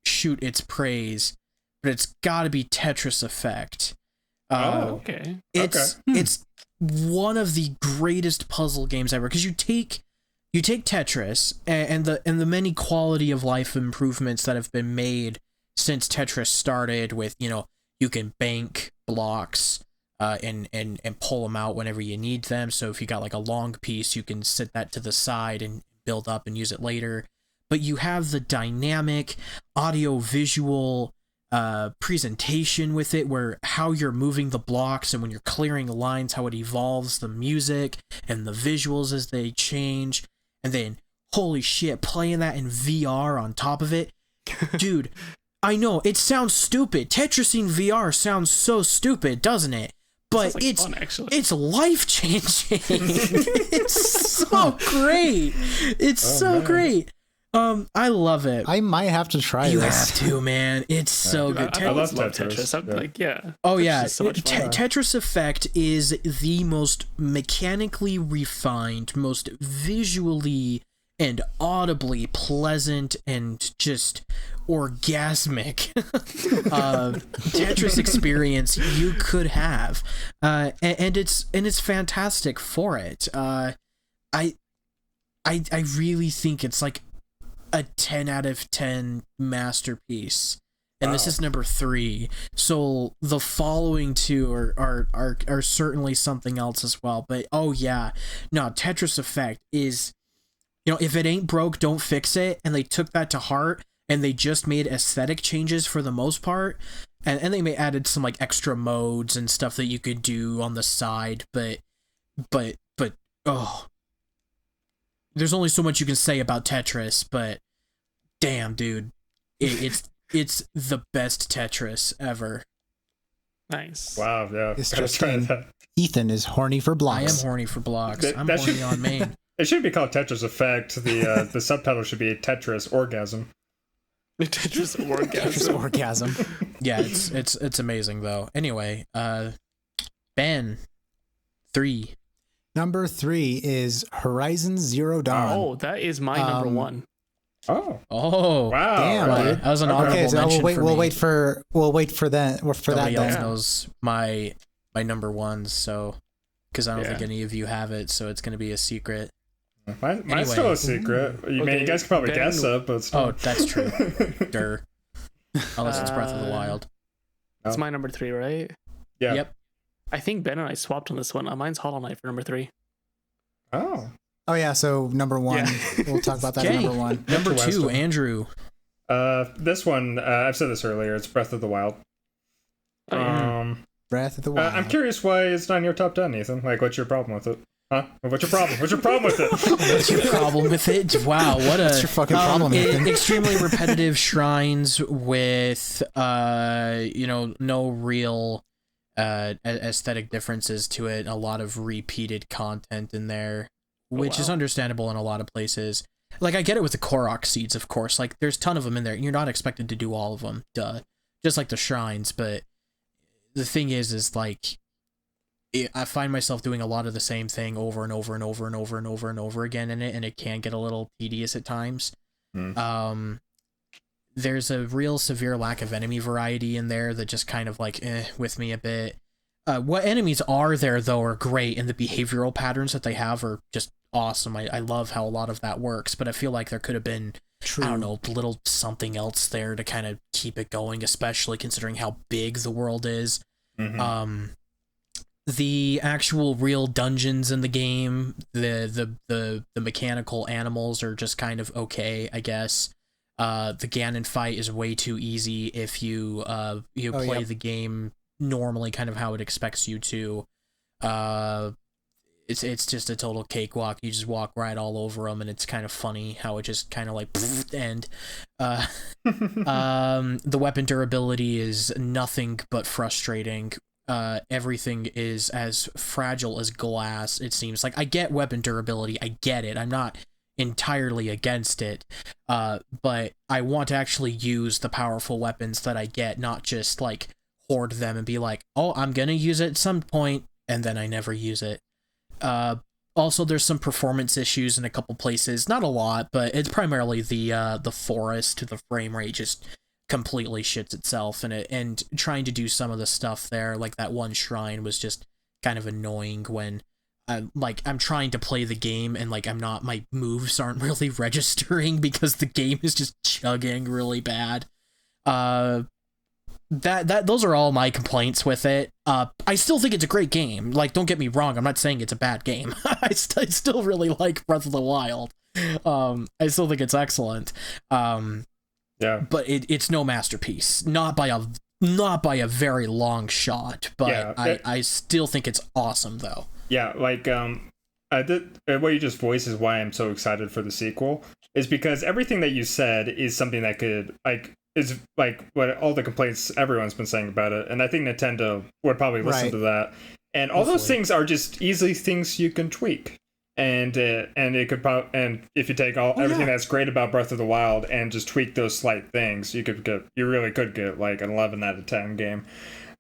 shoot its praise, but it's got to be Tetris Effect. Okay. It's one of the greatest puzzle games ever, because you take Tetris and the many quality of life improvements that have been made since Tetris started, with, you can bank blocks and pull them out whenever you need them. So if you got like a long piece, you can set that to the side and build up and use it later. But you have the dynamic audio visual presentation with it, where how you're moving the blocks and when you're clearing lines, how it evolves the music and the visuals as they change. And then, holy shit, playing that in VR on top of it. Dude, I know, it sounds stupid. Tetris in VR sounds so stupid, doesn't it? But it's life-changing. It's so great. It's so great. I love it. I might have to try you this. have to, man. It's so good. I love Tetris. I'm like, yeah. Oh yeah, so much fun. Tetris Effect is the most mechanically refined, most visually and audibly pleasant and just orgasmic Tetris experience you could have, and it's fantastic for it. I really think it's like a 10 out of 10 masterpiece, and this is number 3. So the following 2 are certainly something else as well. But oh yeah, no, Tetris Effect is, if it ain't broke, don't fix it, and they took that to heart, and they just made aesthetic changes for the most part, and they may added some like extra modes and stuff that you could do on the side, but oh, there's only so much you can say about Tetris, but damn, dude, it's the best Tetris ever. Nice. Wow, yeah. It's just Ethan is horny for blocks. I am horny for blocks. I'm horny on main. It should be called Tetris Effect. The subtitle should be Tetris Orgasm. Tetris Orgasm. Yeah, it's amazing though. Anyway, Ben, 3. Number 3 is Horizon Zero Dawn. Oh, that is my number 1. Oh wow! Damn, dude. That was an honorable mention for me. We'll wait for that. Nobody else knows my number 1, so because I don't think any of you have it, so it's gonna be a secret. Mine's still a secret. You guys can probably guess it, but still. Oh, that's true. Unless it's Breath of the Wild. It's my number 3, right? Yeah. Yep. I think Ben and I swapped on this one. Mine's Hollow Knight for number 3. Oh yeah, so number 1. Yeah. We'll talk about that. Number 1. Number 2, Andrew. This one, I've said this earlier. It's Breath of the Wild. Oh, yeah. Breath of the Wild. I'm curious why it's not in your top 10, Ethan. Like, what's your problem with it? Huh? What's your problem? What's your problem with it? What's your problem with it? Wow, what What's your fucking problem, Ethan? Extremely repetitive shrines with, no real aesthetic differences to it. A lot of repeated content in there, which is understandable in a lot of places. Like, I get it with the Korok seeds, of course. Like, there's a ton of them in there, and you're not expected to do all of them. Duh. Just like the shrines, but the thing is like, I find myself doing a lot of the same thing over and over and over and over and over and over again in it, and it can get a little tedious at times. There's a real severe lack of enemy variety in there that just kind of like with me a bit. What enemies are there though are great, and the behavioral patterns that they have are just awesome. I love how a lot of that works, but I feel like there could have been I don't know, a little something else there to kind of keep it going, especially considering how big the world is. The actual real dungeons in the game, the mechanical animals are just kind of okay, I guess. The Ganon fight is way too easy if you play the game normally, kind of how it expects you to. It's just a total cakewalk. You just walk right all over them, and it's kind of funny how it just kind of like and the weapon durability is nothing but frustrating. Everything is as fragile as glass, it seems. Like, I get weapon durability, I get it. I'm not entirely against it, but I want to actually use the powerful weapons that I get, not just like hoard them and be like, oh, I'm gonna use it at some point, and then I never use it. Also, there's some performance issues in a couple places, not a lot, but it's primarily the forest. The frame rate just completely shits itself, and trying to do some of the stuff there, like that one shrine, was just kind of annoying when I'm trying to play the game and like my moves aren't really registering because the game is just chugging really bad. Those are all my complaints with it. I still think it's a great game. Like, don't get me wrong, I'm not saying it's a bad game. I still really like Breath of the Wild. I still think it's excellent. But it's no masterpiece. Not by a very long shot, but I still think it's awesome though. Yeah, like what you just voiced is why I'm so excited for the sequel, is because everything that you said is something that could is what all the complaints everyone's been saying about it, and I think Nintendo would probably listen to that. And all those things are just easily things you can tweak. And it could and if you take everything that's great about Breath of the Wild and just tweak those slight things, you really could get like an 11 out of 10 game.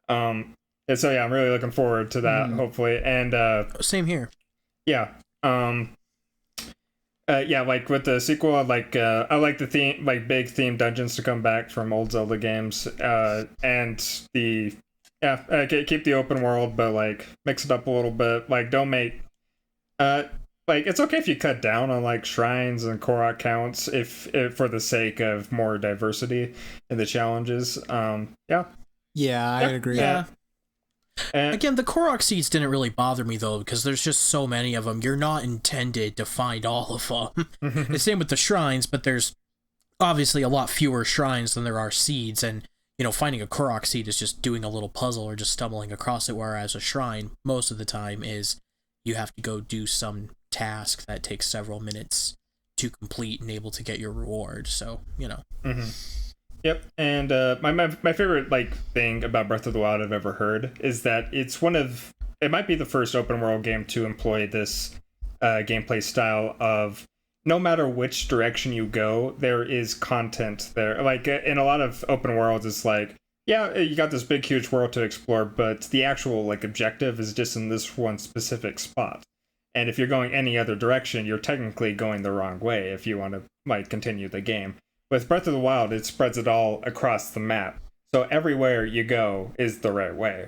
And so I'm really looking forward to that, hopefully. And same here. Like with the sequel, I like the theme, like big theme dungeons to come back from old Zelda games, and keep the open world, but like mix it up a little bit. Like, don't make it's okay if you cut down on like shrines and Korok counts if for the sake of more diversity in the challenges. I agree. Again, the Korok seeds didn't really bother me though, because there's just so many of them. You're not intended to find all of them. The same with the shrines, but there's obviously a lot fewer shrines than there are seeds, and finding a Korok seed is just doing a little puzzle or just stumbling across it, whereas a shrine most of the time is you have to go do some task that takes several minutes to complete and able to get your reward. So, Yep, and my favorite thing about Breath of the Wild I've ever heard is that it might be the first open world game to employ this gameplay style of no matter which direction you go, there is content there. Like in a lot of open worlds, it's like, yeah, you got this big huge world to explore, but the actual objective is just in this one specific spot. And if you're going any other direction, you're technically going the wrong way if you want to continue the game. With Breath of the Wild, it spreads it all across the map. So everywhere you go is the right way.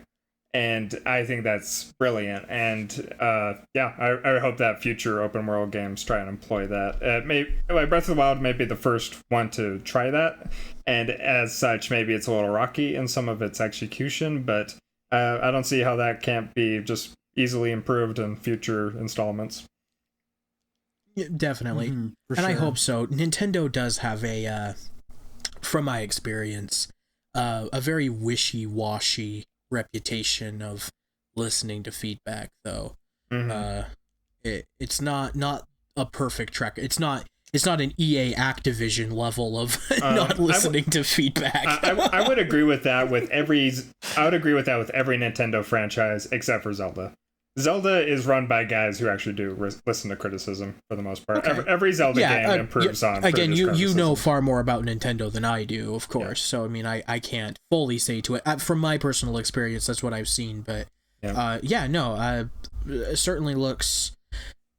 And I think that's brilliant. And I hope that future open world games try and employ that. Breath of the Wild may be the first one to try that. And as such, maybe it's a little rocky in some of its execution. But I don't see how that can't be just easily improved in future installments. Yeah, definitely. And sure. I hope so. Nintendo does have from my experience, a very wishy-washy reputation of listening to feedback, though. Mm-hmm. It's not a perfect track. It's not an EA Activision level of not listening to feedback. I would agree with that with every. I would agree with that with every Nintendo franchise except for Zelda. Zelda is run by guys who actually do listen to criticism for the most part. Okay. Every Zelda game improves on. Again, you know far more about Nintendo than I do, of course. Yeah. So I mean, I can't fully say to it from my personal experience. That's what I've seen, but it certainly looks.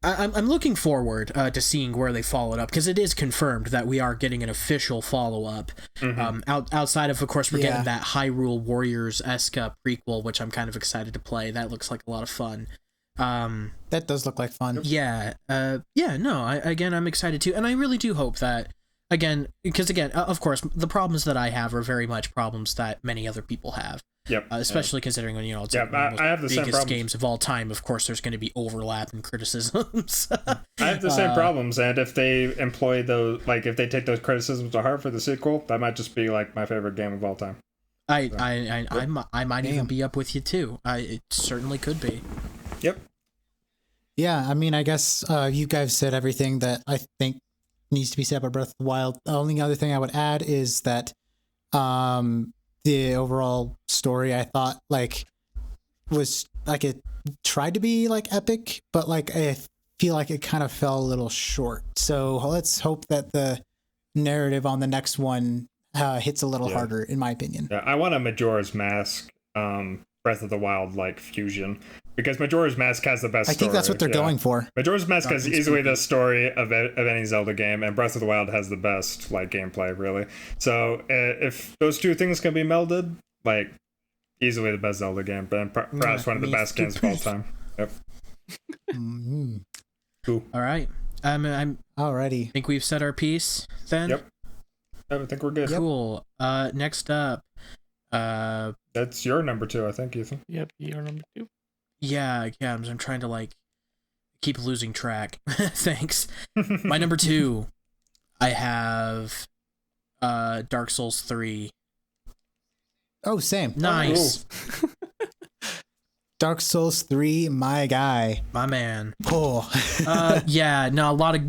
I'm looking forward to seeing where they follow it up, because it is confirmed that we are getting an official follow-up. Outside of course, we're getting that Hyrule Warriors-esque prequel, which I'm kind of excited to play. That looks like a lot of fun. That does look like fun. I'm excited too, and I really do hope that, because of course, the problems that I have are very much problems that many other people have. Yep. Especially considering when it's one of the I have the biggest same games of all time. Of course, there's going to be overlap and criticisms. I have the same problems, and if they employ those, like if they take those criticisms to heart for the sequel, that might just be like my favorite game of all time. I might even be up with you too. It certainly could be. Yep. Yeah, I mean, I guess you guys said everything that I think needs to be said about Breath of the Wild. The only other thing I would add is that the overall story, I thought, was it tried to be epic, but I feel like it kind of fell a little short. So let's hope that the narrative on the next one hits a little harder, in my opinion. Yeah, I want a Majora's Mask Breath of the Wild fusion, because Majora's Mask has the best story. I think that's what they're going for. Majora's Mask has easily the story of any Zelda game, and Breath of the Wild has the best gameplay, really. So if those two things can be melded, easily the best Zelda game, but perhaps one of the best games of all time. Yep. Cool. All right. I'm alrighty. Think we've said our piece then. Yep. I think we're good. Cool. Next up. That's your number 2, I think, Ethan. Yep, your number 2. Yeah, I'm trying to keep losing track. Thanks. My number 2, I have Dark Souls 3. Oh, same. Nice. Dark Souls 3, my guy. My man. Oh. A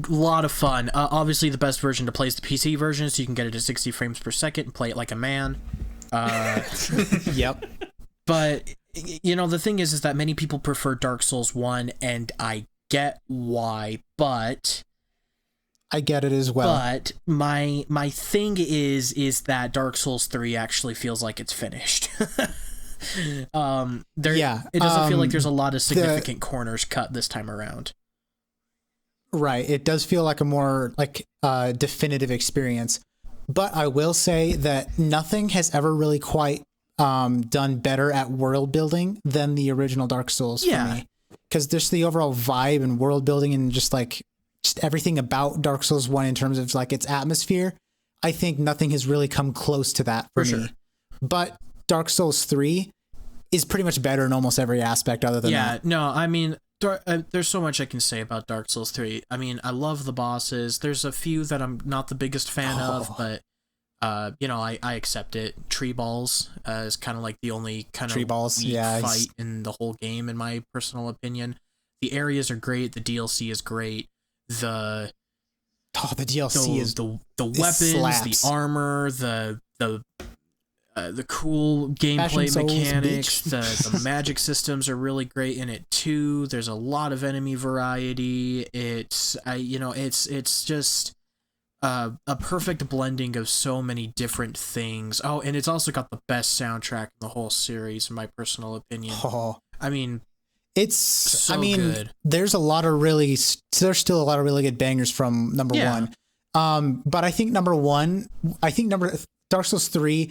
lot of fun. Obviously the best version to play is the PC version, so you can get it at 60 frames per second and play it like a man. Yep. But the thing is that many people prefer Dark Souls 1, and I get why, but I get it as well. But my thing is that Dark Souls 3 actually feels like it's finished. It doesn't feel like there's a lot of significant corners cut this time around. Right. It does feel like a more definitive experience. But I will say that nothing has ever really quite done better at world building than the original Dark Souls for me. Because just the overall vibe and world building and just everything about Dark Souls 1 in terms of its atmosphere, I think nothing has really come close to that for me. Sure. But Dark Souls 3 is pretty much better in almost every aspect other than that. Yeah, no, I mean, there's so much I can say about Dark Souls 3. I mean, I love the bosses. There's a few that I'm not the biggest fan of, but I accept it. Tree balls is kind of the only kind of weak fight in the whole game, in my personal opinion. The areas are great. The DLC is great. The DLC is the weapons, the armor, the cool gameplay mechanics, the magic systems are really great in it too. There's a lot of enemy variety. It's just a perfect blending of so many different things. Oh, and it's also got the best soundtrack in the whole series, in my personal opinion. I mean, it's so good. There's still a lot of really good bangers from number 1. But I think Dark Souls 3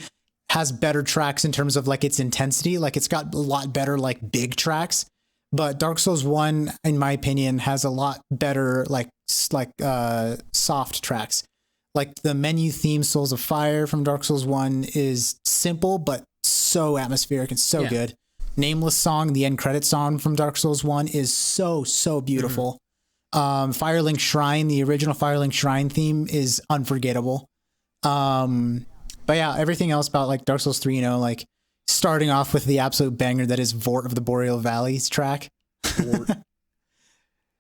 has better tracks in terms of its intensity. It's got a lot better big tracks, but Dark Souls 1, in my opinion, has a lot better soft tracks. The menu theme Souls of Fire from Dark Souls 1 is simple but so atmospheric and so good. Nameless Song, the end credit song from Dark Souls 1, is so beautiful. Firelink Shrine, the original Firelink Shrine theme is unforgettable. But yeah, everything else about Dark Souls 3, starting off with the absolute banger that is Vort of the Boreal Valleys track.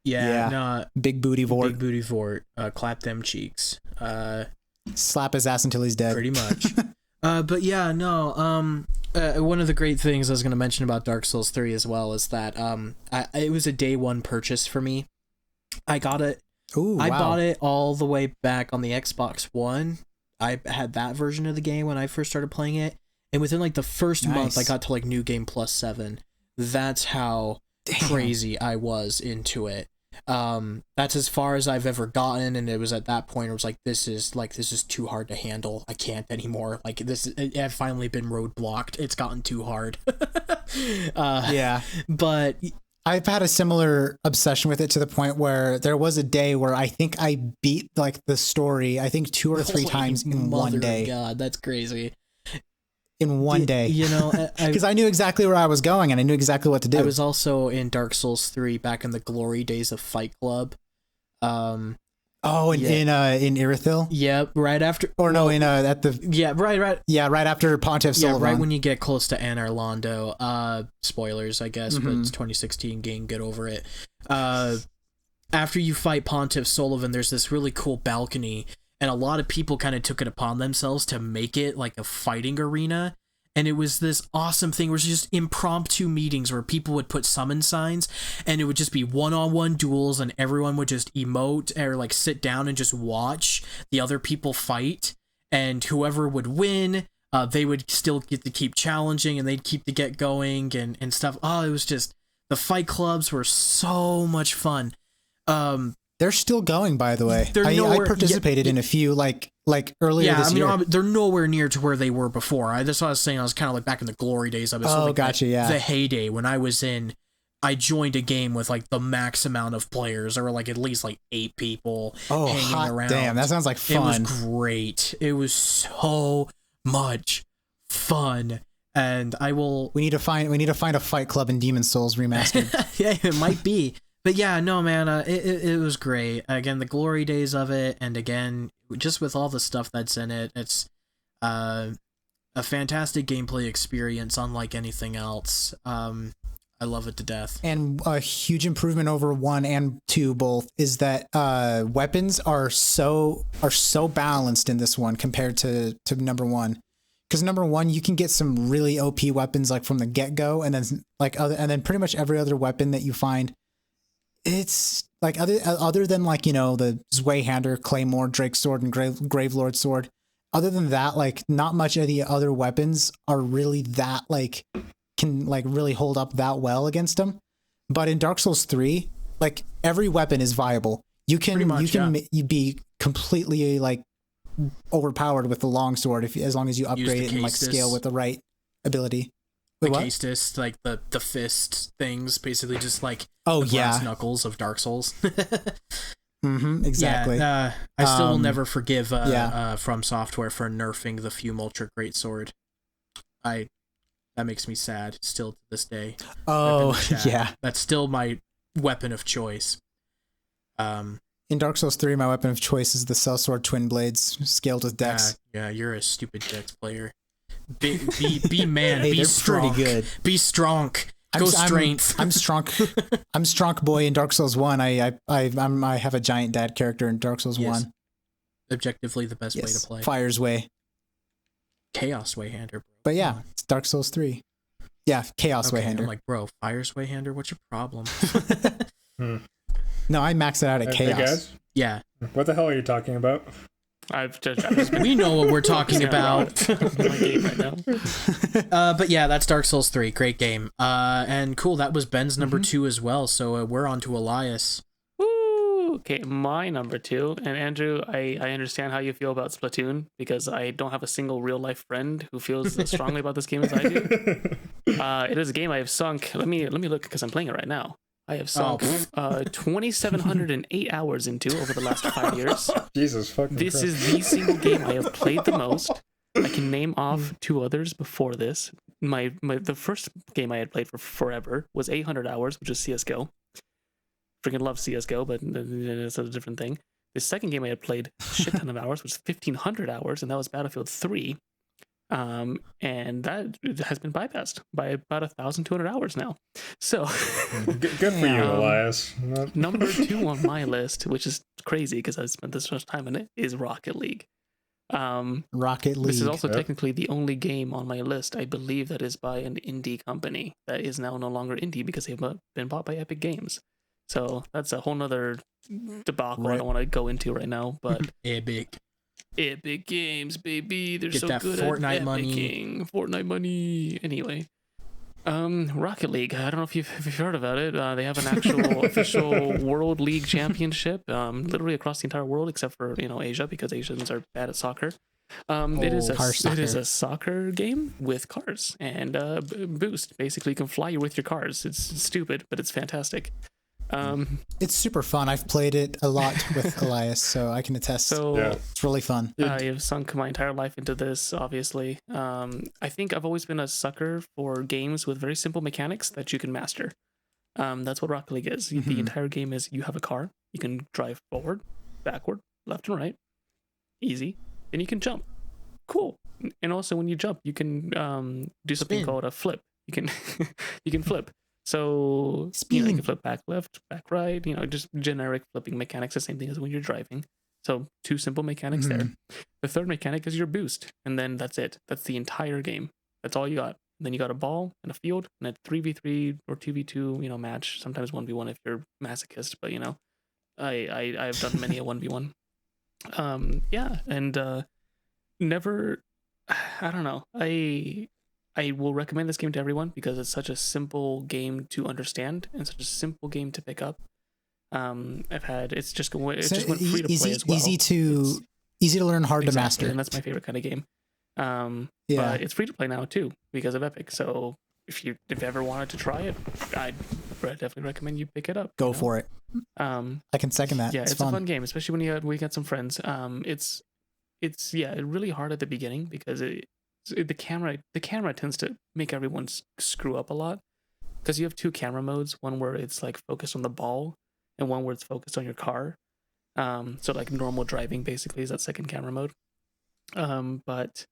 Yeah, no, big booty Vort. Big booty Vort. Clap them cheeks. Slap his ass until he's dead. Pretty much. But yeah, no. One of the great things I was going to mention about Dark Souls 3 as well is that it was a day one purchase for me. I got it. Ooh, I wow. bought it all the way back on the Xbox One. I had that version of the game when I first started playing it, and within like the first month, I got to like New Game Plus 7. That's how crazy I was into it. That's as far as I've ever gotten, and it was at that point I was like, this is too hard to handle. I can't anymore. Like I've finally been roadblocked. It's gotten too hard. Yeah, but I've had a similar obsession with it to the point where there was a day where I think I beat like the story, I think 2 or 3 times in one day. God, that's crazy. In one day. You know, because I knew exactly where I was going and I knew exactly what to do. I was also in Dark Souls 3 back in the glory days of Fight Club. In Irithyll? Yeah, right after, or no, in at the right after Pontiff Sullivan. Yeah, right when you get close to Anar Londo. Spoilers, I guess, but it's 2016 game, get over it. After you fight Pontiff Sullivan, there's this really cool balcony, and a lot of people kind of took it upon themselves to make it like a fighting arena. And it was this awesome thing where it was just impromptu meetings where people would put summon signs, and it would just be one-on-one duels, and everyone would just emote or like sit down and just watch the other people fight. And whoever would win, they would still get to keep challenging, and they'd keep to get going and stuff. Oh, it was just, the fight clubs were so much fun. They're still going, by the way. I participated in a few like earlier this year. They're nowhere near to where they were before. That's what I was saying. I was kind of like back in the glory days of it. So gotcha, yeah. The heyday when I joined a game with like the max amount of players. There were like at least like 8 people hanging around. Damn, that sounds like fun. It was great. It was so much fun. And we need to find a Fight Club in Demon Souls remastered. Yeah, it might be. But yeah, no, man, it was great. Again, the glory days of it, and again, just with all the stuff that's in it, it's a fantastic gameplay experience, unlike anything else. I love it to death. And a huge improvement over 1 and 2 both is that weapons are so balanced in this one compared to number 1. Because number 1, you can get some really OP weapons like from the get-go, and then pretty much every other weapon that you find, it's like other than like, you know, the Zweihander, Claymore, Drake's Sword, and Gravelord's Sword. Other than that, like not much of the other weapons are really that like can like really hold up that well against them. But in Dark Souls 3, like every weapon is viable. You can be completely like overpowered with the longsword as long as you upgrade it and like scale with the right ability. The Castus, like the fist things, basically just like brass knuckles of Dark Souls. Exactly. Yeah, I still will never forgive From Software for nerfing the Fume Ultra Greatsword. That makes me sad still to this day. Oh, yeah. That's still my weapon of choice. In Dark Souls 3, my weapon of choice is the Sellsword Twin Blades, scaled with Dex. Yeah, you're a stupid Dex player. Be man. Hey, be strong. Pretty good. Be strong. Strength. I'm strong. I'm strong boy in Dark Souls 1. I have a giant dad character in Dark Souls 1. Objectively the best way to play. Fire's Way. Chaos Wayhander, bro. But yeah, it's Dark Souls 3. Yeah, Chaos Wayhander. I'm like, bro, Fire's Wayhander, what's your problem? No, I maxed it out at Chaos. Hey guys? Yeah. What the hell are you talking about? We know what we're talking about. My game right now. But yeah, that's Dark Souls 3. Great game. And cool, that was Ben's number 2 as well. So we're on to Elias. Woo! Okay, my number 2. And Andrew, I understand how you feel about Splatoon because I don't have a single real life friend who feels as strongly about this game as I do. It is a game I have sunk. Let me look because I'm playing it right now. I have sunk 2,708 hours into over the last 5 years. Jesus fucking This Christ. is the single game I have played the most. I can name off 2 others before this. The first game I had played for forever was 800 hours, which is CSGO. Freaking love CSGO, but it's a different thing. The second game I had played a shit ton of hours was 1,500 hours, and that was Battlefield 3. And that has been bypassed by about 1,200 hours now. So Good for you, Elias. number 2 on my list, which is crazy because I spent this much time in it, is Rocket League. Rocket League. This is also technically the only game on my list, I believe, that is by an indie company that is now no longer indie because they've been bought by Epic Games. So that's a whole nother debacle I don't want to go into right now. But Epic Games, baby, they're Get so that good Fortnite at money. Fortnite money. Anyway, Rocket League. I don't know if you've heard about it. They have an actual official World League Championship, literally across the entire world except for Asia because Asians are bad at soccer. It is a soccer game with cars and boost. Basically, you can fly you with your cars. It's stupid, but it's fantastic. It's super fun. I've played it a lot with Elias, so I can attest. So it's really fun. I've sunk my entire life into this, obviously. I think I've always been a sucker for games with very simple mechanics that you can master. That's what Rocket League is. Mm-hmm. The entire game is you have a car, you can drive forward, backward, left and right, easy, and you can jump. Cool. And also when you jump, you can do something called a flip. You can you can flip. So you can flip back left, back right, just generic flipping mechanics, the same thing as when you're driving. So 2 simple mechanics there. The third mechanic is your boost, and then that's it. That's the entire game. That's all you got. And then you got a ball and a field and a 3v3 or 2v2, match. Sometimes 1v1 if you're masochist, but I've done many a 1v1. And never, I don't know. I will recommend this game to everyone because it's such a simple game to understand and such a simple game to pick up. It just went free to play as well. Easy to learn, hard to master. And that's my favorite kind of game. But it's free to play now too because of Epic. So if you ever wanted to try it, I'd definitely recommend you pick it up. Go for it. I can second that. Yeah, it's fun. a fun game, especially when we got some friends. It's really hard at the beginning because the camera tends to make everyone screw up a lot because you have 2 camera modes, one where it's like focused on the ball and one where it's focused on your car. So like normal driving basically is that second camera mode. But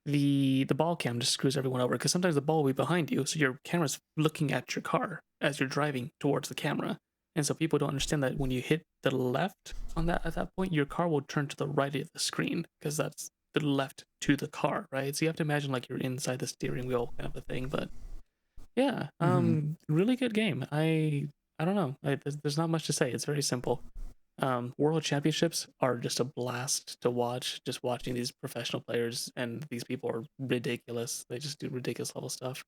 the ball cam just screws everyone over because sometimes the ball will be behind you, so your camera's looking at your car as you're driving towards the camera. And so people don't understand that when you hit the left at that point, your car will turn to the right of the screen because that's the left to the car, right? So you have to imagine like you're inside the steering wheel kind of a thing. But yeah, really good game. I don't know. There's not much to say. It's very simple. World Championships are just a blast to watch. Just watching these professional players, and these people are ridiculous. They just do ridiculous level stuff.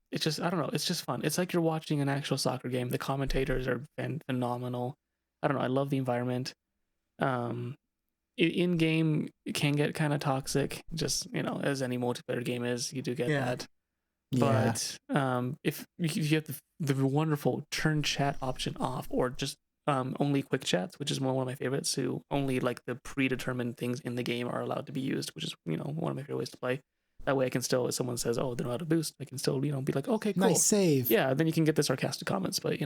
It's just, I don't know. It's just fun. It's like you're watching an actual soccer game. The commentators are phenomenal. I don't know. I love the environment. In game, it can get kind of toxic. Just as any multiplayer game is, you do get that. But if you have the wonderful turn chat option off, or just only quick chats, which is one of my favorites. So only like the predetermined things in the game are allowed to be used, which is one of my favorite ways to play. That way I can still, if someone says, oh, they don't know how to boost, I can still, be like, okay, cool. Nice save. Yeah, then you can get the sarcastic comments, but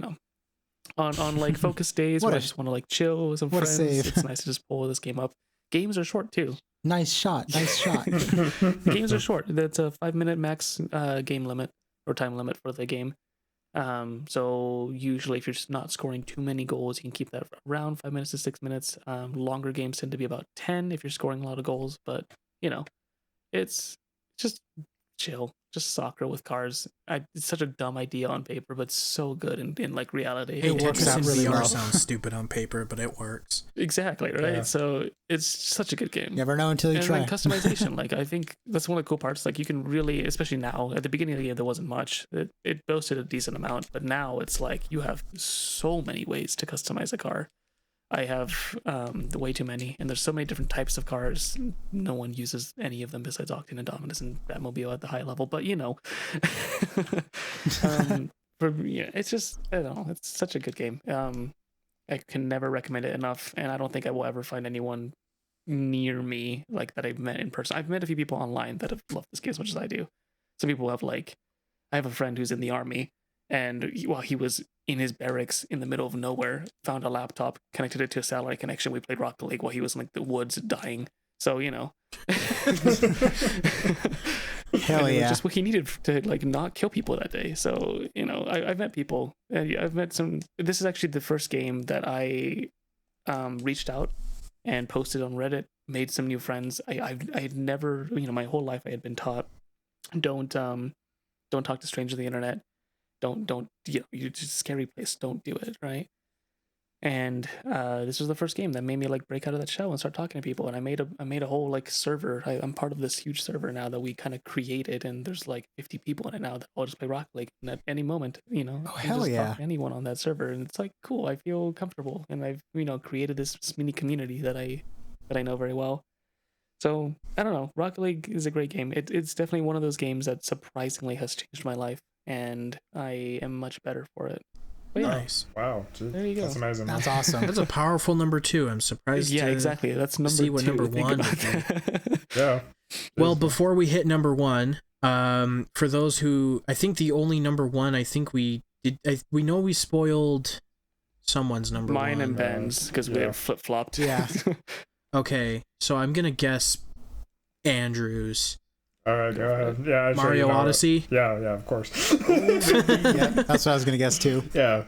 on like focus days where I just want to like chill with some friends, it's nice to just pull this game up. Games are short too. Nice shot. Games are short. That's a 5-minute max game limit or time limit for the game. So usually if you're just not scoring too many goals, you can keep that around 5 minutes to 6 minutes. Longer games tend to be about 10 if you're scoring a lot of goals, but it's just chill, just soccer with cars. It's such a dumb idea on paper, but so good in like reality. It works out really well. Sounds stupid on paper, but it works. Exactly, right? Yeah. So it's such a good game. Never know until you try. And customization, like I think that's one of the cool parts. Like you can really, especially now, at the beginning of the game there wasn't much. It boasted a decent amount, but now it's like you have so many ways to customize a car. I have way too many, and there's so many different types of cars. No one uses any of them besides Octane and Dominus and Batmobile at the high level, but it's just, I don't know, it's such a good game. I can never recommend it enough, and I don't think I will ever find anyone near me like that I've met in person. I've met a few people online that have loved this game as much as I do. Some people have I have a friend who's in the army, and while he was in his barracks in the middle of nowhere, found a laptop, connected it to a satellite connection. We played Rocket League while he was in the woods dying. So, you know. Hell yeah. Just what he needed to like not kill people that day. So, you know, I've met people. I've met some. This is actually the first game that I reached out and posted on Reddit, made some new friends. I had never, you know, my whole life I had been taught don't talk to strangers on the internet. Don't you know, you're just a scary place. Don't do it, right? And this was the first game that made me like break out of that shell and start talking to people. And I made a whole like server. I'm part of this huge server now that we kind of created, and there's like 50 people in it now that all just play Rocket League. And at any moment, you know, Oh, I can hell just yeah. talk to anyone on that server, and it's like cool. I feel comfortable, and I've, you know, created this mini community that I know very well. So I don't know. Rocket League is a great game. It's definitely one of those games that surprisingly has changed my life, and I am much better for it. But yeah, Nice. Wow. Dude, there you go. That's amazing. That's awesome. That's a powerful number 2. I'm surprised. Yeah, to exactly. That's number see what 2. number Think 1 about would be. that. Yeah. Well, before we hit number 1, for those who, I think the only number 1, I think we did. We know we spoiled someone's number 1. Mine and Ben's, because we yeah. had flip flopped. Yeah. Okay, so I'm gonna guess Andrew's. All right, go ahead. Yeah, I'm sure Mario you know it. Odyssey. Yeah, that's That's what I was gonna guess too. Yeah.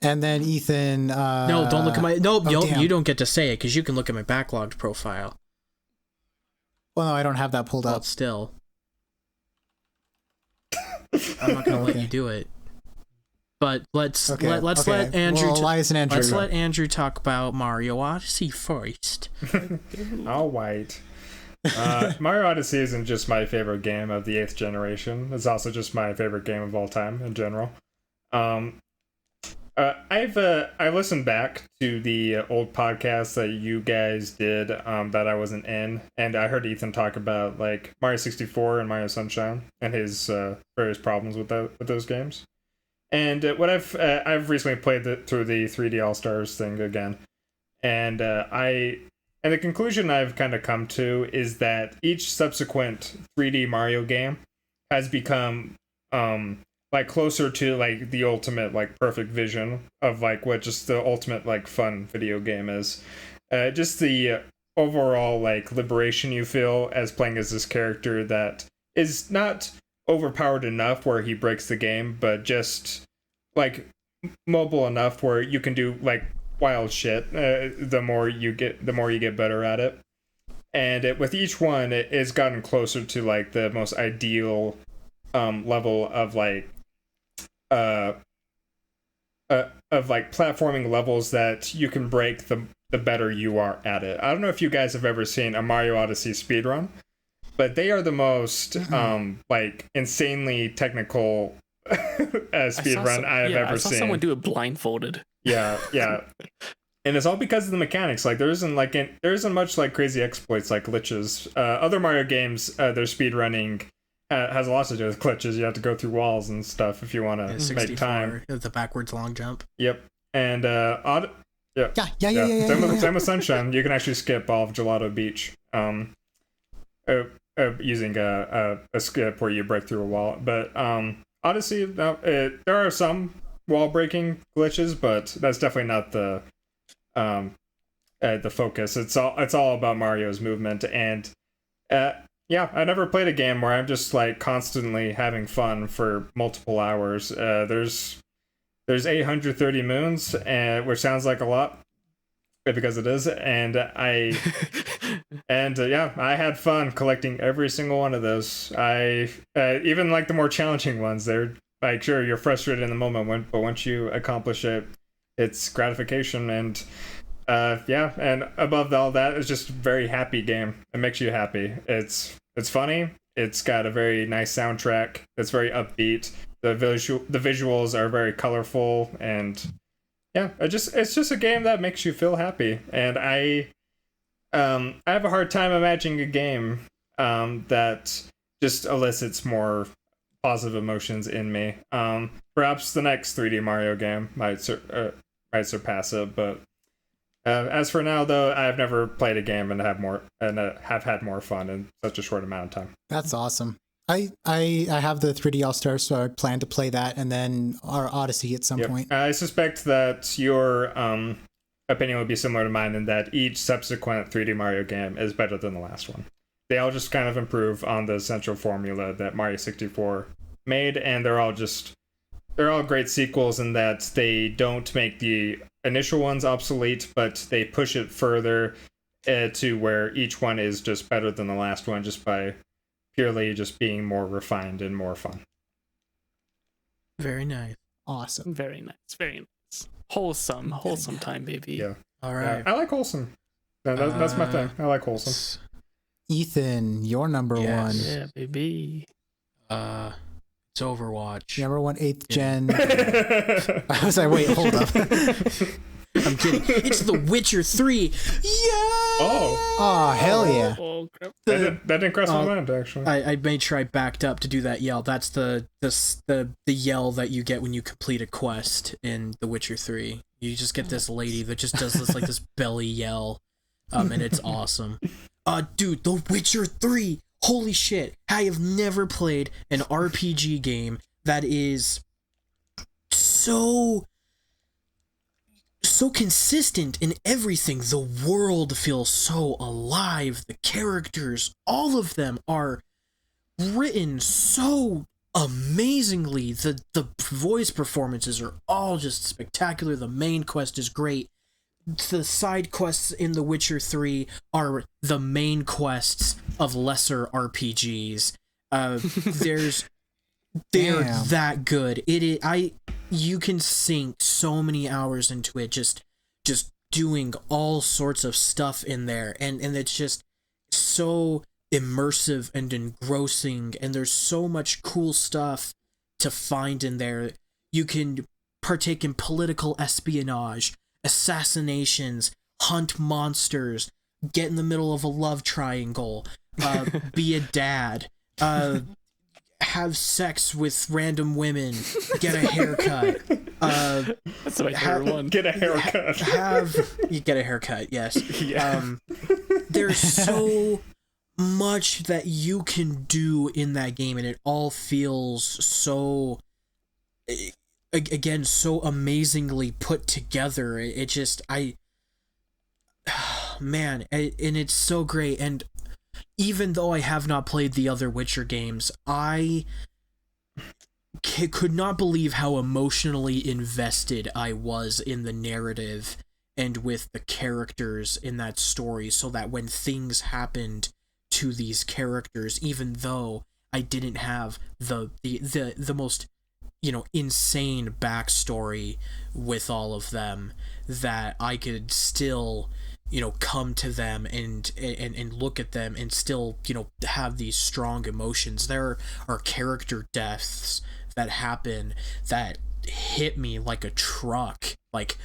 And then Ethan. No, don't look at my. Nope, oh, damn. you don't get to say it because you can look at my backlogged profile. Well, no, I don't have that pulled But up. still, I'm not gonna let Okay. you do it. But let's Okay, let okay. Andrew. Well, Elias and Andrew. Let's let Andrew talk about Mario Odyssey first. All right. Mario Odyssey isn't just my favorite game of the 8th generation. It's also just my favorite game of all time in general. I listened back to the old podcast that you guys did that I wasn't in, and I heard Ethan talk about like Mario 64 and Mario Sunshine and his various problems with those games. And what I've recently played through the 3D All Stars thing again, and the conclusion I've kind of come to is that each subsequent 3D Mario game has become like closer to like the ultimate like perfect vision of like what just the ultimate like fun video game is. Just the overall like liberation you feel as playing as this character that is not overpowered enough where he breaks the game, but just like mobile enough where you can do like wild shit. The more you get better at it. And with each one, it has gotten closer to like the most ideal level of like platforming levels that you can break the better you are at it. I don't know if you guys have ever seen a Mario Odyssey speedrun, but they are the most like insanely technical speedrun I've ever seen. I saw someone do it blindfolded. Yeah. And it's all because of the mechanics. Like there isn't much like crazy exploits like glitches. Other Mario games, their speedrunning has a lot to do with glitches. You have to go through walls and stuff if you want to make time. The backwards long jump. Yep. And Yeah. Same with Sunshine. You can actually skip all of Gelato Beach. Using a skip where you break through a wall. But Odyssey, there are some wall breaking glitches, but that's definitely not the focus. It's all about Mario's movement. And I never played a game where I'm just like constantly having fun for multiple hours. There's 830 moons, which sounds like a lot because it is, and I had fun collecting every single one of those. I even like the more challenging ones. They're like, sure, you're frustrated in the moment, but once you accomplish it, it's gratification. And and above all that, it's just a very happy game. It makes you happy. It's funny. It's got a very nice soundtrack. It's very upbeat. The visuals are very colorful, and it's just a game that makes you feel happy. And I have a hard time imagining a game that just elicits more positive emotions in me. Perhaps the next 3D Mario game might surpass it, but as for now, though, I've never played a game and have had more fun in such a short amount of time. That's awesome. I have the 3D All Stars, so I plan to play that and then our Odyssey at some point. I suspect that your opinion would be similar to mine in that each subsequent 3D Mario game is better than the last one. They all just kind of improve on the essential formula that Mario 64 made, and they're all great sequels in that they don't make the initial ones obsolete, but they push it further to where each one is just better than the last one, just by purely just being more refined and more fun. Very nice. Awesome. Very nice. Very nice. Wholesome time, baby. Yeah. All right. I like wholesome. That's my thing. I like wholesome. Ethan, your number one. Yeah, baby. It's Overwatch. Number one, 8th gen. I was like, wait, hold up. I'm kidding. It's The Witcher 3. Yeah. Oh, hell yeah. Oh, crap. That didn't cross my mind, actually. I made sure I backed up to do that yell. That's the yell that you get when you complete a quest in The Witcher 3. You just get this lady that just does this belly yell, and it's awesome. Dude, The Witcher 3. Holy shit! I have never played an RPG game that is so consistent in everything. The world feels so alive. The characters, all of them are written so amazingly. The voice performances are all just spectacular. The main quest is great. The side quests in The Witcher 3 are the main quests of lesser RPGs. They're that good. You can sink so many hours into it, just doing all sorts of stuff in there, and it's just so immersive and engrossing, and there's so much cool stuff to find in there. You can partake in political espionage, assassinations, hunt monsters, get in the middle of a love triangle, be a dad, have sex with random women, get a haircut. That's my favorite one. Get a haircut. You get a haircut, yes. Yeah. There's so much that you can do in that game, and it all feels so, again, so amazingly put together. It just, man, and it's so great. And even though I have not played the other Witcher games, I could not believe how emotionally invested I was in the narrative and with the characters in that story, so that when things happened to these characters, even though I didn't have the most, insane backstory with all of them, that I could still, come to them and look at them and still, have these strong emotions. There are character deaths that happen that hit me like a truck. Like,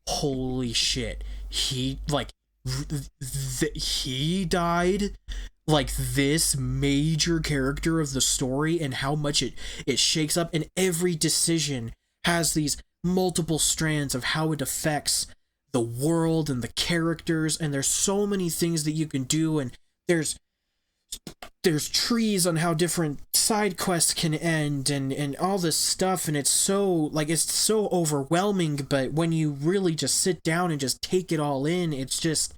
holy shit, he died. Like, this major character of the story, and how much it shakes up, and every decision has these multiple strands of how it affects the world and the characters, and there's so many things that you can do, and there's trees on how different side quests can end, and all this stuff, and it's so overwhelming. But when you really just sit down and just take it all in, it's just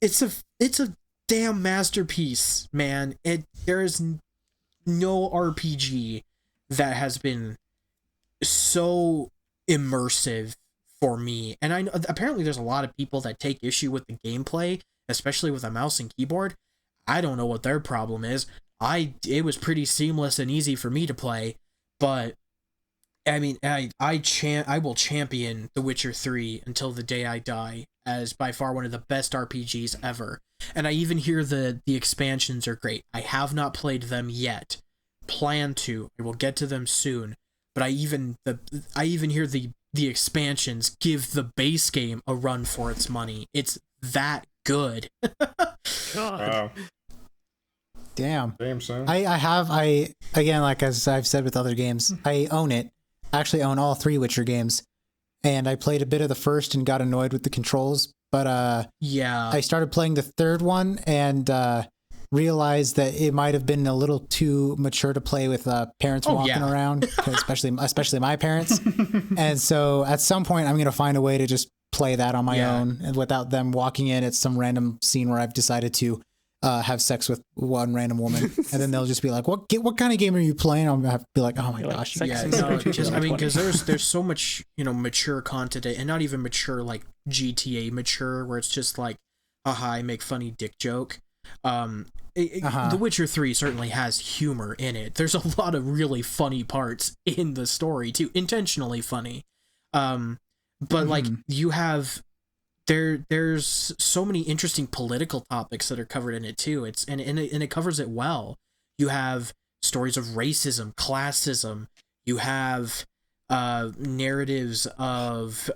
it's a damn masterpiece, man. There is no RPG that has been so immersive for me. And I know apparently there's a lot of people that take issue with the gameplay, especially with a mouse and keyboard. I don't know what their problem is. It was pretty seamless and easy for me to play, but I mean, I will champion The Witcher 3 until the day I die as by far one of the best RPGs ever. And I even hear the expansions are great. I have not played them yet. Plan to. I will get to them soon. But I even hear the expansions give the base game a run for its money. It's that good. God. Wow. Damn. Son. I again, like as I've said with other games, I own it. I actually own all 3 Witcher games. And I played a bit of the first and got annoyed with the controls. But yeah, I started playing the third one, and realized that it might have been a little too mature to play with parents walking around, especially my parents. And so at some point, I'm going to find a way to just play that on my own and without them walking in at some random scene where I've decided to have sex with one random woman, and then they'll just be like, "What kind of game are you playing?" I'm gonna have to be like, "Oh my gosh, yeah." No, just, I mean, because there's so much mature content, and not even mature like GTA mature, where it's just like, "Haha, I make funny dick joke." The Witcher 3 certainly has humor in it. There's a lot of really funny parts in the story too, intentionally funny. But like you have. There's so many interesting political topics that are covered in it too. And it covers it well. You have stories of racism, classism. You have narratives of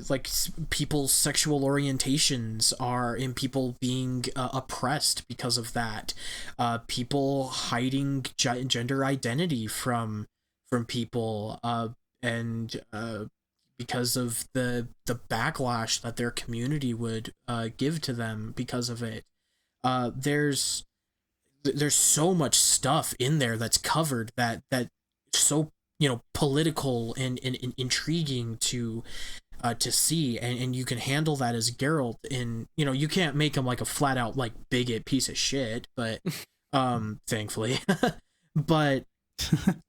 like people's sexual orientations are in people being oppressed because of that. People hiding gender identity from people and because of the backlash that their community would give to them because of it. There's so much stuff in there that's covered that so political and intriguing to see, and you can handle that as Geralt. And you can't make him like a flat out like bigot piece of shit, but thankfully, but.